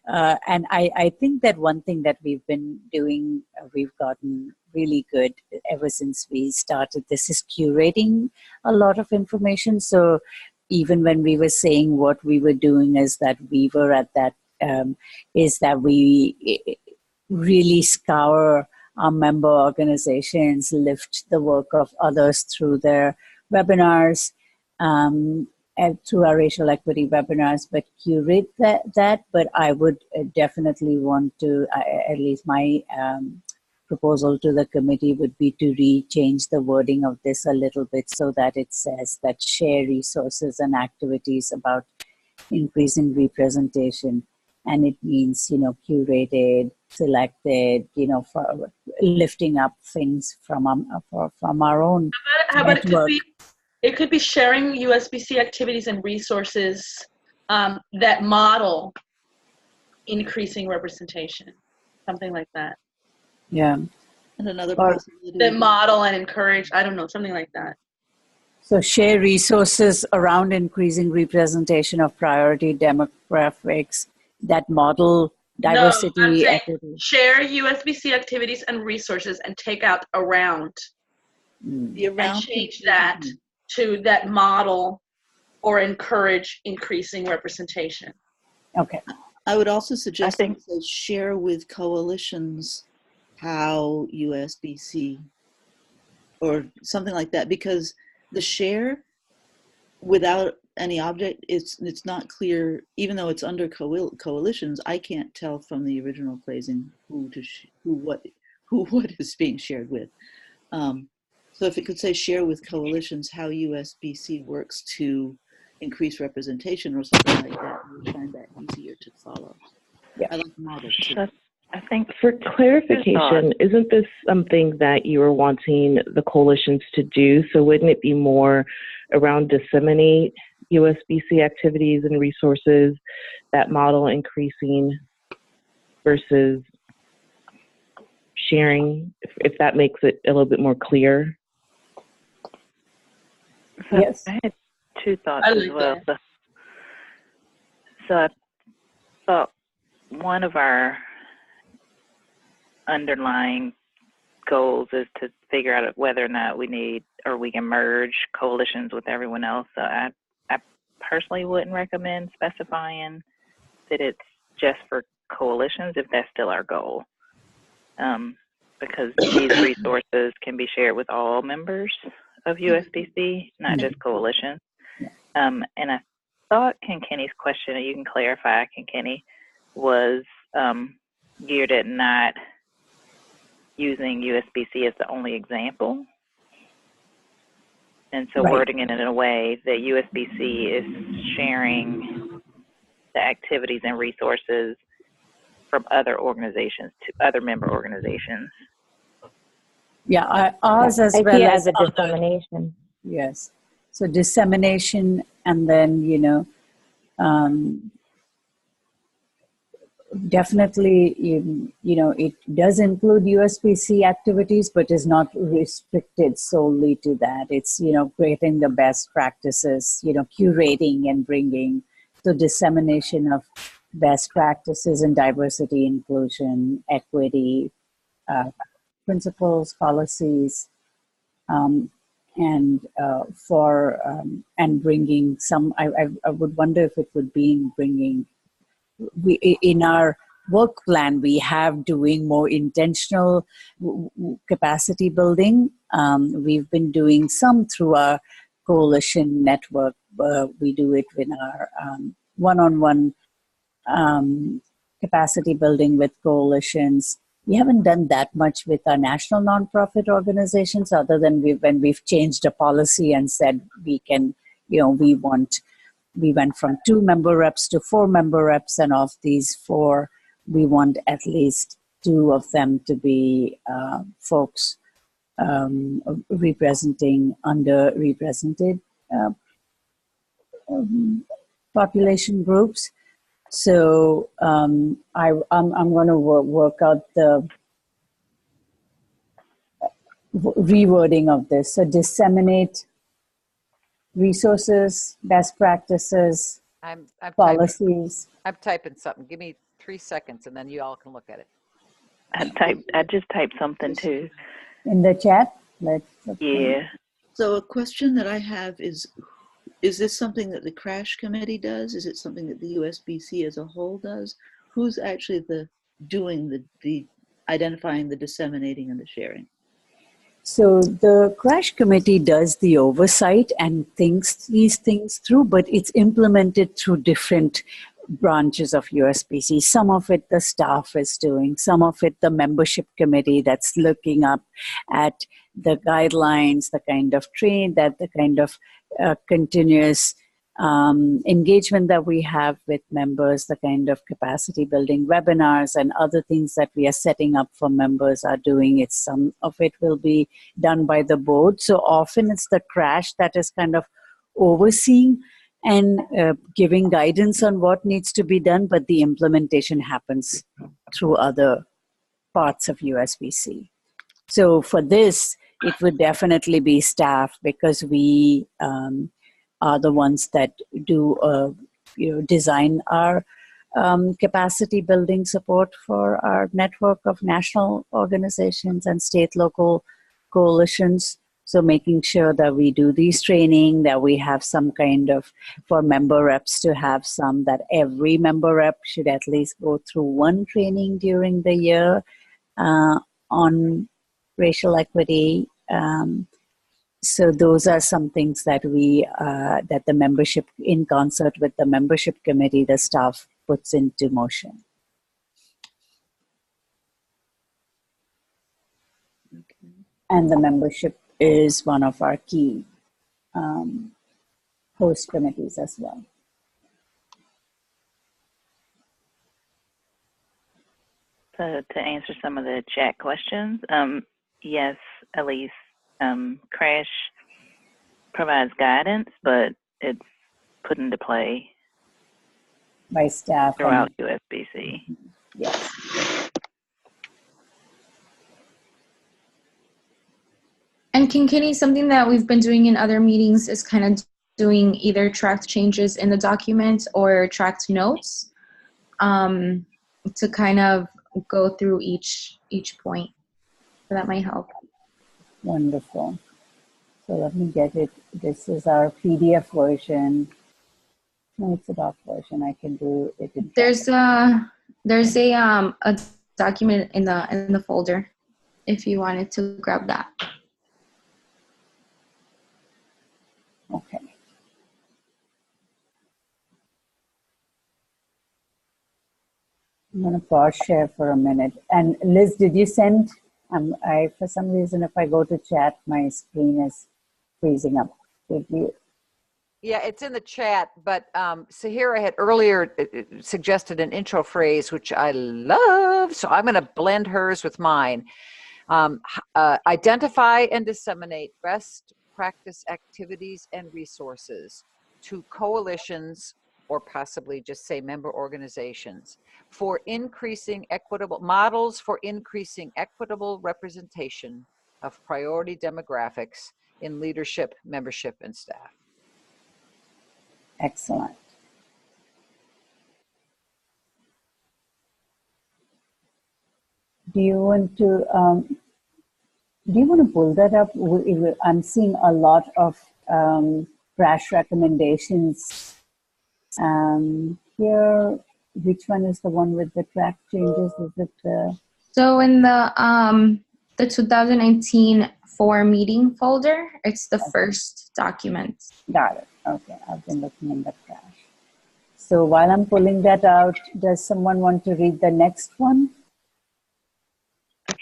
I think that one thing that we've been doing, we've gotten really good ever since we started this is curating a lot of information. So even when we were saying what we were doing is that we were at that, is that we really scour our member organizations, lift the work of others through their webinars, and through our racial equity webinars, but curate that. But I would definitely want to, at least my proposal to the committee would be to change the wording of this a little bit so that it says that share resources and activities about increasing representation. And it means, curated, selected, for lifting up things from our own How about network. It could be sharing USBC activities and resources that model increasing representation, something like that. Yeah. And another Or possibility. That model and encourage, I don't know, something like that. So share resources around increasing representation of priority demographics that model diversity, No, I'm saying equity. share USBC activities and resources and take out around. The around And change that to that model or encourage increasing representation. Okay. I would also suggest that it says share with coalitions how USBC or something like that, because the share without any object, it's not clear, even though it's under coalitions, I can't tell from the original phrasing who what is being shared with. So if it could say share with coalitions how USBC works to increase representation or something like that, I would find that easier to follow. Yeah. I like models too. I think For clarification, isn't this something that you were wanting the coalitions to do? So wouldn't it be more around disseminate USBC activities and resources, that model increasing versus sharing, if that makes it a little bit more clear? So Yes. I had two thoughts I as like well. So I thought one of our underlying goals is to figure out whether or not we need or we can merge coalitions with everyone else. So I personally wouldn't recommend specifying that it's just for coalitions if that's still our goal, because these resources can be shared with all members of USBC, not just coalitions. And I thought Kenny's question, you can clarify, Kenny, was geared at not using USBC as the only example. And so wording it in a way that USBC is sharing the activities and resources from other organizations to other member organizations. Yeah, ours as I well see it as as a other. dissemination. Yes. So dissemination, and then, definitely, it does include USPC activities, but is not restricted solely to that. It's, creating the best practices, curating and bringing the dissemination of best practices in diversity, inclusion, equity, principles, policies, and and bringing some. I would wonder if it would be in bringing. In our work plan, we have doing more intentional capacity building. We've been doing some through our coalition network. We do it in our one-on-one capacity building with coalitions. We haven't done that much with our national nonprofit organizations, other than when we've changed a policy and said we can, we went from 2 member reps to 4 member reps, and of these 4, we want at least 2 of them to be folks representing underrepresented population groups. So I'm going to work out the rewording of this. So disseminate resources, best practices, I'm policies. I'm typing something. Give me 3 seconds, and then you all can look at it. I just typed something too. In the chat? Yeah. So a question that I have is this something that the crash committee does? Is it something that the USBC as a whole does? Who's actually doing the identifying, the disseminating, and the sharing? So the crash committee does the oversight and thinks these things through, but it's implemented through different branches of USBC. Some of it the staff is doing, some of it the membership committee that's looking up at the guidelines, the kind of the kind of continuous engagement that we have with members, the kind of capacity building webinars and other things that we are setting up for members are doing. Some of it will be done by the board. So often it's the crash that is kind of overseeing and giving guidance on what needs to be done, but the implementation happens through other parts of USBC. So for this, it would definitely be staff, because we are the ones that do, design our capacity building support for our network of national organizations and state, local coalitions. So making sure that we do these training, that we have some kind of, for member reps to have some, that every member rep should at least go through one training during the year on racial equity. So those are some things that that the membership, in concert with the membership committee, the staff puts into motion. Okay. And the membership is one of our key host committees as well. So to answer some of the chat questions, yes, Elise, Crash provides guidance, but it's put into play by staff throughout USBC. Yes. And Kinkini, something that we've been doing in other meetings is kind of doing either tracked changes in the document or tracked notes to kind of go through each point. So that might help. Wonderful. So let me get it. This is our PDF version. No, it's a doc version. I can do it. There's a document in the folder if you wanted to grab that. Okay. I'm going to pause share for a minute. And Liz, did you send? For some reason, if I go to chat, my screen is freezing up. Did you? Yeah, it's in the chat, but Sahira had earlier suggested an intro phrase, which I love. So I'm going to blend hers with mine. Identify and disseminate best practice activities and resources to coalitions or possibly just say member organizations, for increasing equitable models for increasing equitable representation of priority demographics in leadership, membership, and staff. Excellent. Do you want to pull that up? I'm seeing a lot of crash recommendations here. Which one is the one with the track changes? Is it the? So in the 2019 4 meeting folder, it's the first document. Got it. Okay, I've been looking in the crash. So while I'm pulling that out, does someone want to read the next one?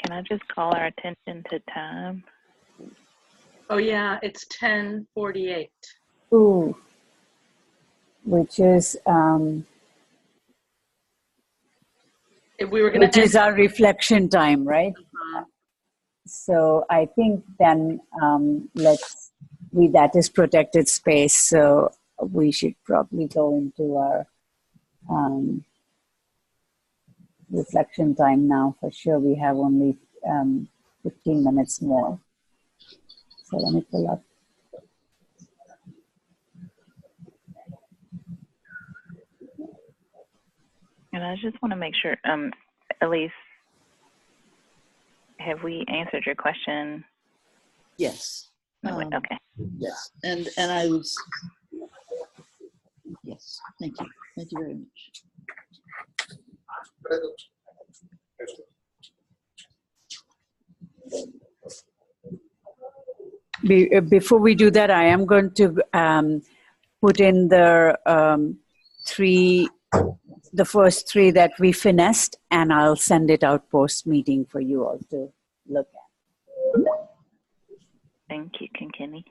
Can I just call our attention to time? Oh yeah, it's 10:48. Ooh, which is If we were going to which is our reflection time, right? So I think then that is protected space. So we should probably go into our reflection time now for sure. We have only 15 minutes more. So let me pull up. And I just want to make sure, Elise, have we answered your question? Yes. Okay. Yes, and I was, yes, thank you very much. Before we do that, I am going to put in the first three that we finessed, and I'll send it out post-meeting for you all to look at. Thank you, Kenny.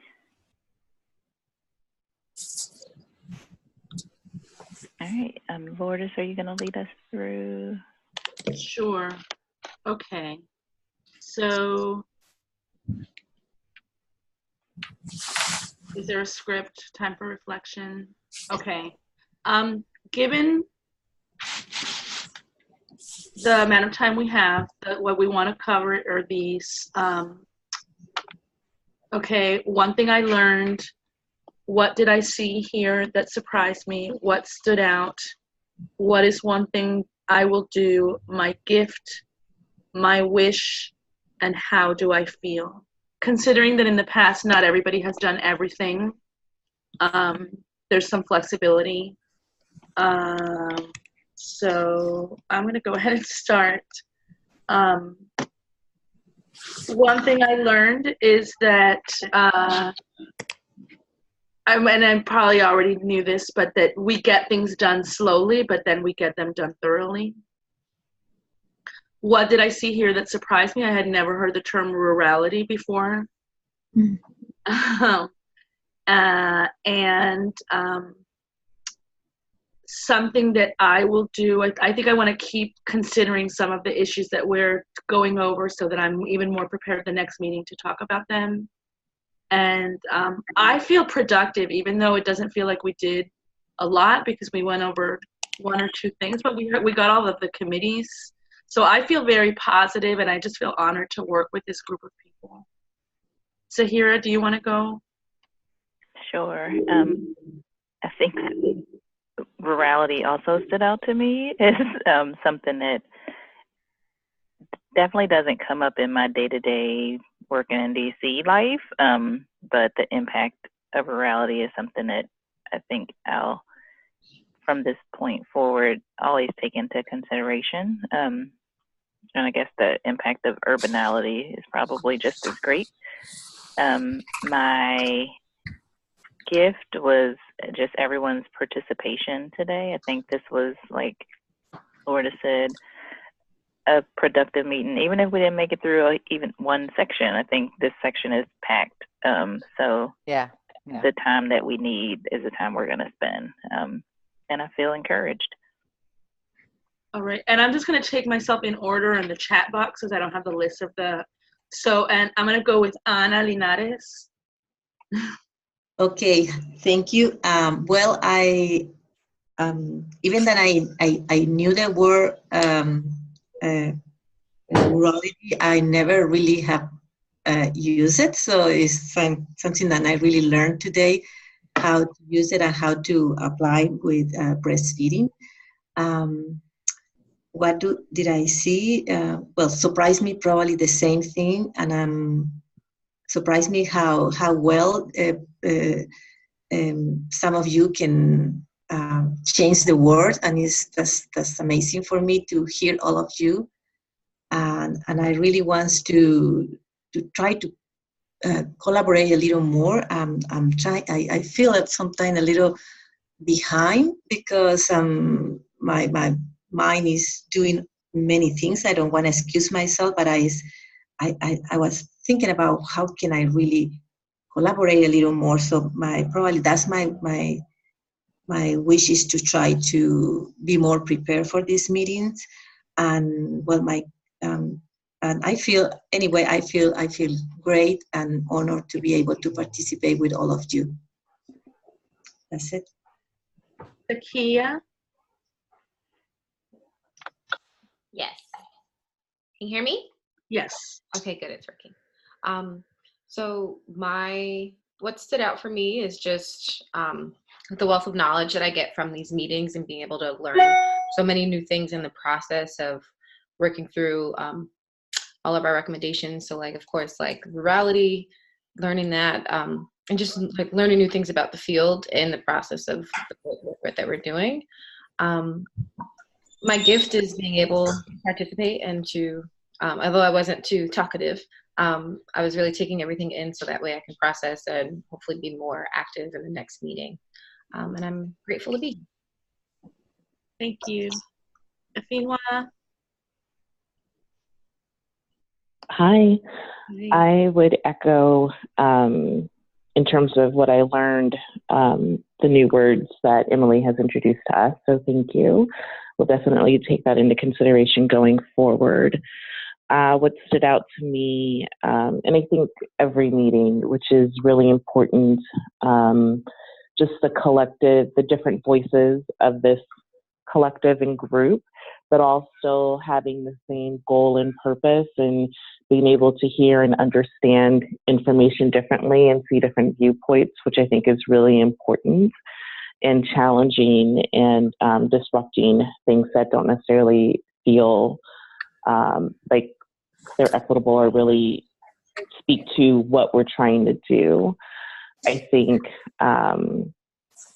All right, Lourdes, are you going to lead us through? Sure. Okay. So, is there a script? Time for reflection? Okay. Given the amount of time we have, what we want to cover are these. Okay, one thing I learned. What did I see here that surprised me? What stood out? What is one thing I will do? My gift, my wish, and how do I feel? Considering that in the past, not everybody has done everything, there's some flexibility. So I'm going to go ahead and start. One thing I learned is that, and I probably already knew this, but that we get things done slowly, but then we get them done thoroughly. What did I see here that surprised me? I had never heard the term rurality before. Something that I will do, I think I want to keep considering some of the issues that we're going over so that I'm even more prepared the next meeting to talk about them. And I feel productive, even though it doesn't feel like we did a lot because we went over one or two things, but we got all of the committees. So I feel very positive, and I just feel honored to work with this group of people. Sahira, do you want to go? Sure. I think rurality also stood out to me as something that definitely doesn't come up in my day-to-day working in DC life, but the impact of rurality is something that I think I'll, from this point forward, always take into consideration. And I guess the impact of urbanality is probably just as great. My gift was just everyone's participation today. I think this was, like Lourdes said, a productive meeting. Even if we didn't make it through even one section, I think this section is packed. So yeah. The time that we need is the time we're going to spend. And I feel encouraged. All right, and I'm just going to take myself in order in the chat box because I don't have the list of the. So, and I'm going to go with Ana Linares. Okay, thank you. Well, I even that I knew the word urology, I never really have used it. So it's something that I really learned today, how to use it and how to apply with breastfeeding. What did I see? Well, surprised me probably the same thing, and surprised me how well some of you can change the word, and that's amazing for me to hear all of you. And I really want to try to collaborate a little more. I'm trying. I feel that sometimes a little behind because my mind is doing many things. I don't want to excuse myself, but I was thinking about how can I really collaborate a little more. So probably that's my wish is to try to be more prepared for these meetings. And well, and I feel great and honored to be able to participate with all of you. That's it. Takia? Yes. Can you hear me? Yes. Okay, good. It's working. So what stood out for me is just the wealth of knowledge that I get from these meetings and being able to learn so many new things in the process of working through all of our recommendations. So like, of course, like virality, learning that, and just like learning new things about the field in the process of the work that we're doing. My gift is being able to participate and to, although I wasn't too talkative, I was really taking everything in so that way I can process and hopefully be more active in the next meeting. And I'm grateful to be here. Thank you. Afinwa? Hi. I would echo in terms of what I learned, the new words that Emily has introduced to us. So thank you. We'll definitely take that into consideration going forward. What stood out to me, and I think every meeting, which is really important, just the different voices of this collective and group, but also having the same goal and purpose and being able to hear and understand information differently and see different viewpoints, which I think is really important and challenging and disrupting things that don't necessarily feel like they're equitable or really speak to what we're trying to do. I think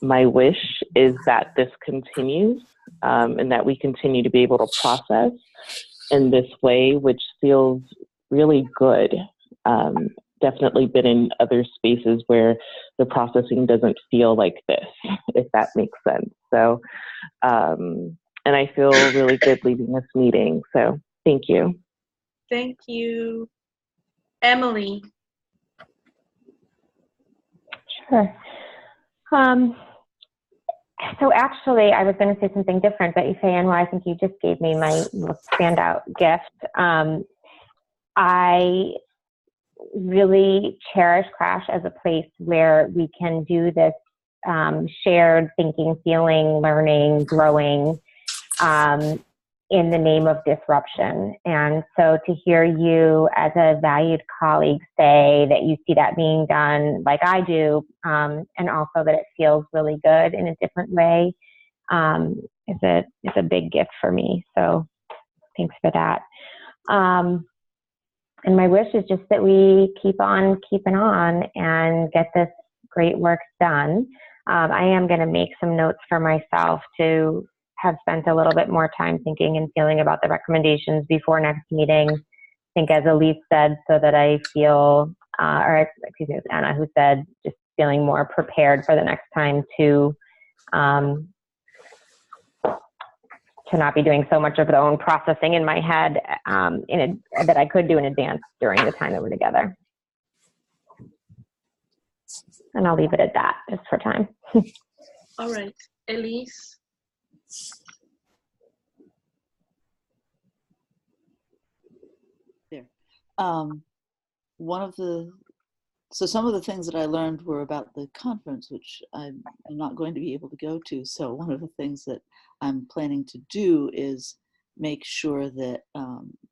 my wish is that this continues and that we continue to be able to process in this way, which feels really good. Definitely been in other spaces where the processing doesn't feel like this, if that makes sense. So, and I feel really good leaving this meeting. So thank you. Thank you. Emily? Sure. So actually, I was going to say something different, but Ifeanyi, I think you just gave me my standout gift. I really cherish Crash as a place where we can do this shared thinking, feeling, learning, growing in the name of disruption. And so to hear you as a valued colleague say that you see that being done like I do, and also that it feels really good in a different way, is a big gift for me. So thanks for that. And my wish is just that we keep on keeping on and get this great work done. I am going to make some notes for myself to have spent a little bit more time thinking and feeling about the recommendations before next meeting. I think as Elise said, so that I feel, or excuse me, it was Anna who said, just feeling more prepared for the next time to not be doing so much of the own processing in my head that I could do in advance during the time that we're together. And I'll leave it at that just for time. All right. Elise? There. One of the So some of the things that I learned were about the conference, which I'm not going to be able to go to. So one of the things that I'm planning to do is make sure that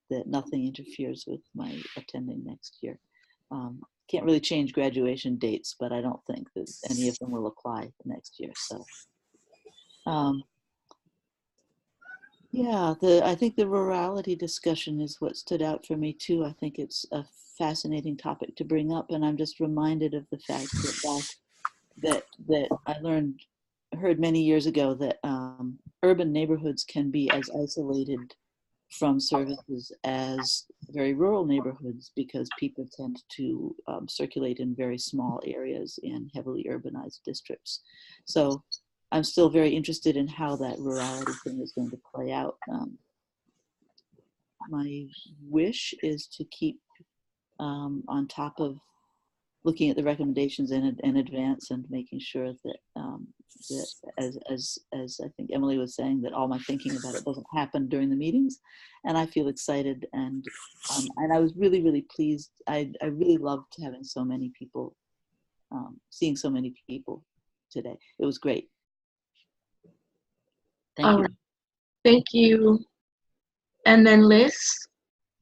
that nothing interferes with my attending next year. Can't really change graduation dates, but I don't think that any of them will apply next year. So yeah, I think the rurality discussion is what stood out for me too. I think it's a fascinating topic to bring up, and I'm just reminded of the fact that I heard many years ago that urban neighborhoods can be as isolated from services as very rural neighborhoods because people tend to circulate in very small areas in heavily urbanized districts. So I'm still very interested in how that rurality thing is going to play out. My wish is to keep on top of looking at the recommendations in advance and making sure that that as I think Emily was saying, that all my thinking about it doesn't happen during the meetings. And I feel excited, and I was really pleased. I really loved having so many people, seeing so many people today. It was great. Thank you. Right. Thank you. And then Liz?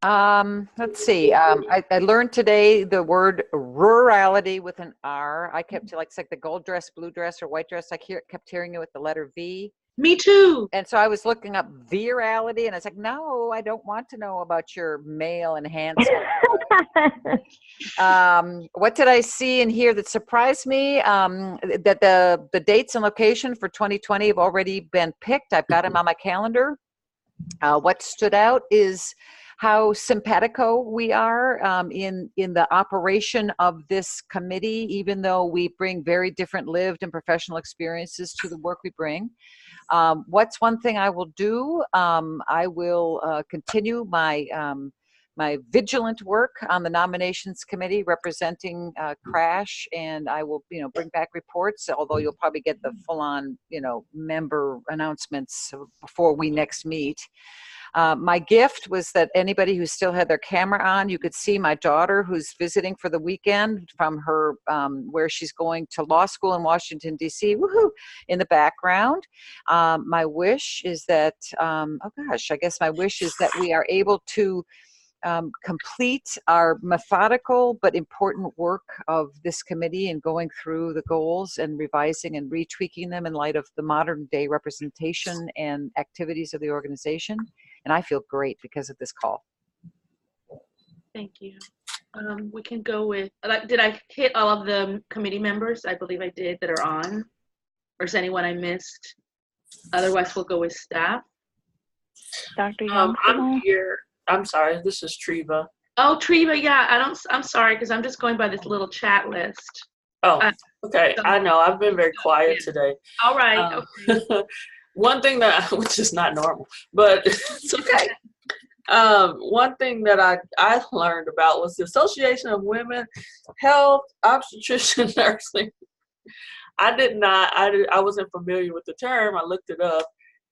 Let's see. I learned today the word rurality with an R. I kept like it's like the gold dress, blue dress, or white dress. I kept hearing it with the letter V. Me too. And so I was looking up virality, and I was like, no, I don't want to know about your male enhancement. What did I see and hear that surprised me? That the dates and location for 2020 have already been picked. I've got them on my calendar. What stood out is how simpatico we are in the operation of this committee, even though we bring very different lived and professional experiences to the work we bring. What's one thing I will do? I will continue my vigilant work on the nominations committee representing CRASH, and I will, bring back reports, although you'll probably get the full-on, member announcements before we next meet. My gift was that anybody who still had their camera on, you could see my daughter who's visiting for the weekend from her, where she's going to law school in Washington, D.C., woohoo, in the background. My wish is that, my wish is that we are able to complete our methodical but important work of this committee and going through the goals and revising and retweaking them in light of the modern day representation and activities of the organization. And I feel great because of this call. Thank you. We can go with, did I hit all of the committee members? I believe I did that are on. Or is anyone I missed? Otherwise, we'll go with staff. Dr. Young, I'm here. I'm sorry, this is Treva. Oh, Treva, yeah, I'm sorry, because I'm just going by this little chat list. Oh, okay, so, I know, I've been very quiet today. All right, okay. One thing that, which is not normal, but it's okay. One thing that I learned about was the Association of Women Health Obstetrician Nursing. I wasn't familiar with the term. I looked it up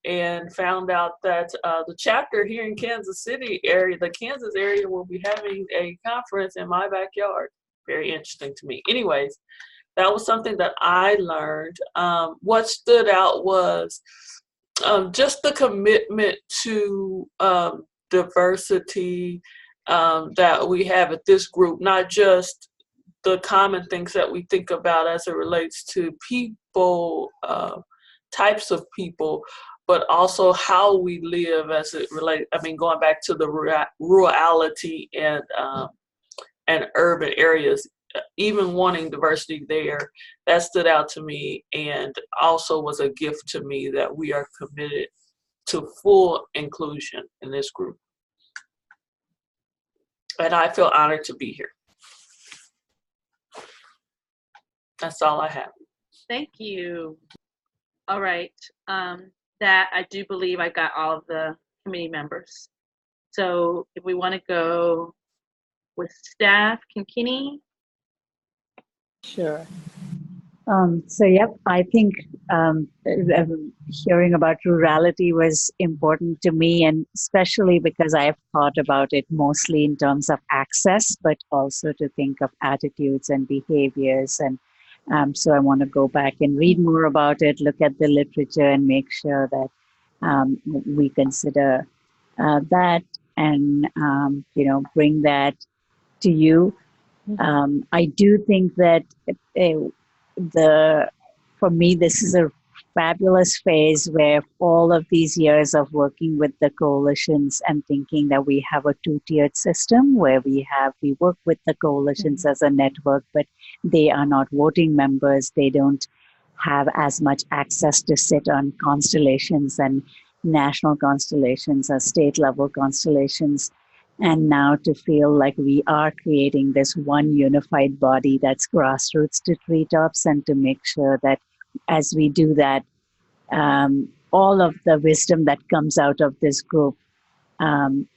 and found out that the chapter here in Kansas City area, the Kansas area, will be having a conference in my backyard. Very interesting to me. Anyways, that was something that I learned. What stood out was just the commitment to diversity that we have at this group, not just the common things that we think about as it relates to people, types of people, but also how we live as it relates. I mean, going back to the rurality and urban areas, even wanting diversity there, that stood out to me, and also was a gift to me that we are committed to full inclusion in this group. And I feel honored to be here. That's all I have. Thank you. All right. That I do believe I got all of the committee members. So if we want to go with staff, Kinkini. Sure. So, yep, I think hearing about rurality was important to me, and especially because I have thought about it mostly in terms of access, but also to think of attitudes and behaviors. And so I want to go back and read more about it, look at the literature, and make sure that we consider that and, bring that to you. I do think that for me, this is a fabulous phase where all of these years of working with the coalitions and thinking that we have a two-tiered system where we work with the coalitions as a network, but they are not voting members. They don't have as much access to sit on constellations and national constellations or state level constellations. And now to feel like we are creating this one unified body that's grassroots to treetops, and to make sure that as we do that, all of the wisdom that comes out of this group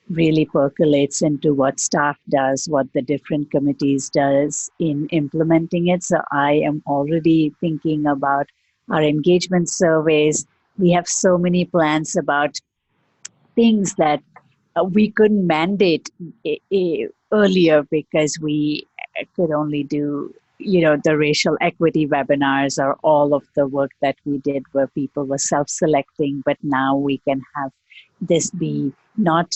really percolates into what staff does, what the different committees does in implementing it. So I am already thinking about our engagement surveys. We have so many plans about things that we couldn't mandate earlier because we could only do, the racial equity webinars or all of the work that we did where people were self-selecting. But now we can have this be not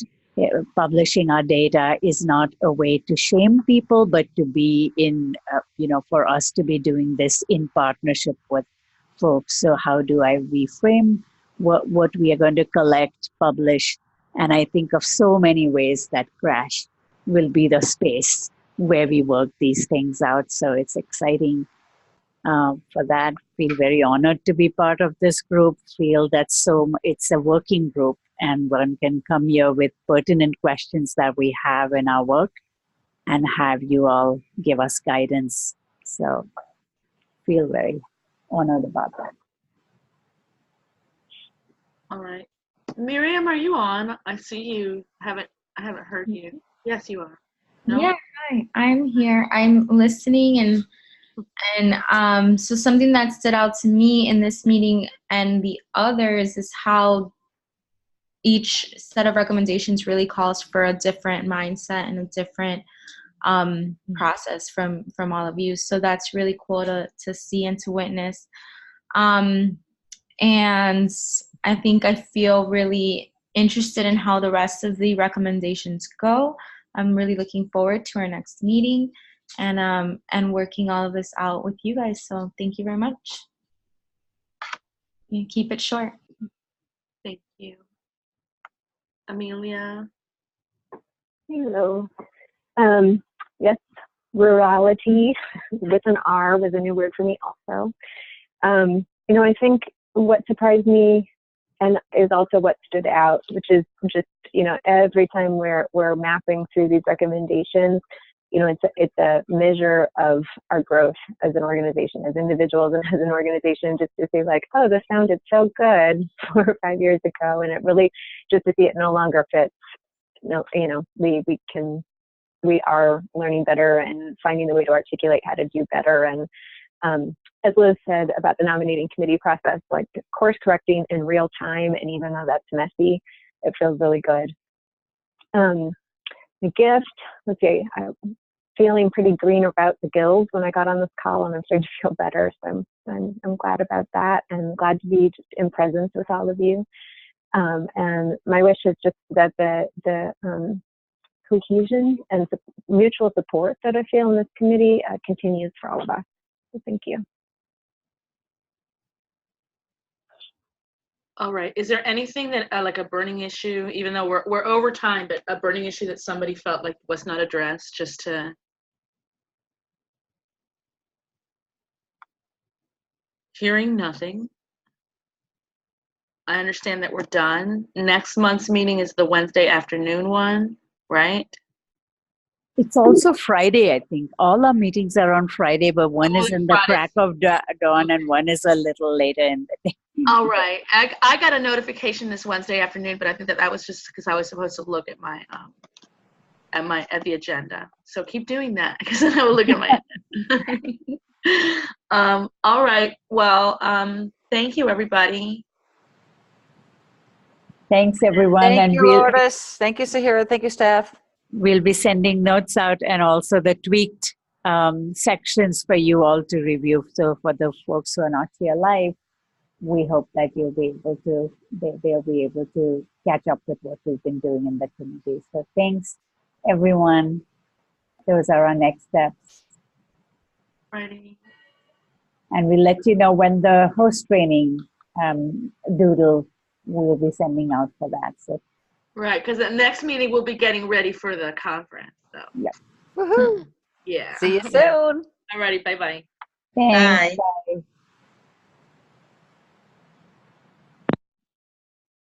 publishing our data is not a way to shame people, but to be in, for us to be doing this in partnership with folks. So how do I reframe what we are going to collect, publish? And I think of so many ways that Crash will be the space where we work these things out. So it's exciting for that. Feel very honored to be part of this group. Feel that it's a working group, and one can come here with pertinent questions that we have in our work and have you all give us guidance. So feel very honored about that. All right. Miriam, are you on? I see you. I haven't heard you. Yes, you are. No? Yeah, hi. I'm here. I'm listening, and so something that stood out to me in this meeting and the others is how each set of recommendations really calls for a different mindset and a different process from all of you. So that's really cool to see and to witness. And I think I feel really interested in how the rest of the recommendations go. I'm really looking forward to our next meeting and working all of this out with you guys. So thank you very much. You keep it short. Thank you. Amelia. Hello. Yes, rurality with an R was a new word for me also. I think what surprised me and is also what stood out, which is just, every time we're mapping through these recommendations, it's a measure of our growth as an organization, as individuals and as an organization, just to say like, oh, this sounded so good 4 or 5 years ago. And it really, just to see it no longer fits, we are learning better and finding the way to articulate how to do better. And as Liz said about the nominating committee process, like course correcting in real time, and even though that's messy, it feels really good. The gift, let's see, I'm feeling pretty green about the gills when I got on this call, and I'm starting to feel better. So I'm glad about that, and glad to be just in presence with all of you. And my wish is just that the cohesion and mutual support that I feel in this committee continues for all of us. So thank you. All right. Is there anything that like a burning issue, even though we're over time, but a burning issue that somebody felt like was not addressed, just to hearing nothing? I understand that we're done. Next month's meeting is the Wednesday afternoon one, right? It's also Friday, I think. All our meetings are on Friday, but one is in the crack of dawn and one is a little later in the day. All right. I got a notification this Wednesday afternoon, but I think that was just because I was supposed to look at my at the agenda. So keep doing that because then I will look at my agenda. All right. Well, thank you, everybody. Thanks, everyone. Thank And you, Lourdes. Thank you, Sahira. Thank you, staff. we'll be sending notes out and also the tweaked sections for you all to review. So for the folks who are not here live, we hope that you'll be able to, they'll be able to catch up with what we've been doing in the committee. So thanks, everyone. Those are our next steps. Ready. And we'll let you know when the host training doodle we'll be sending out for that. So Right, because the next meeting we'll be getting ready for the conference. So yeah. Woohoo. yeah. See you soon. Alrighty, bye-bye. Thanks. Bye.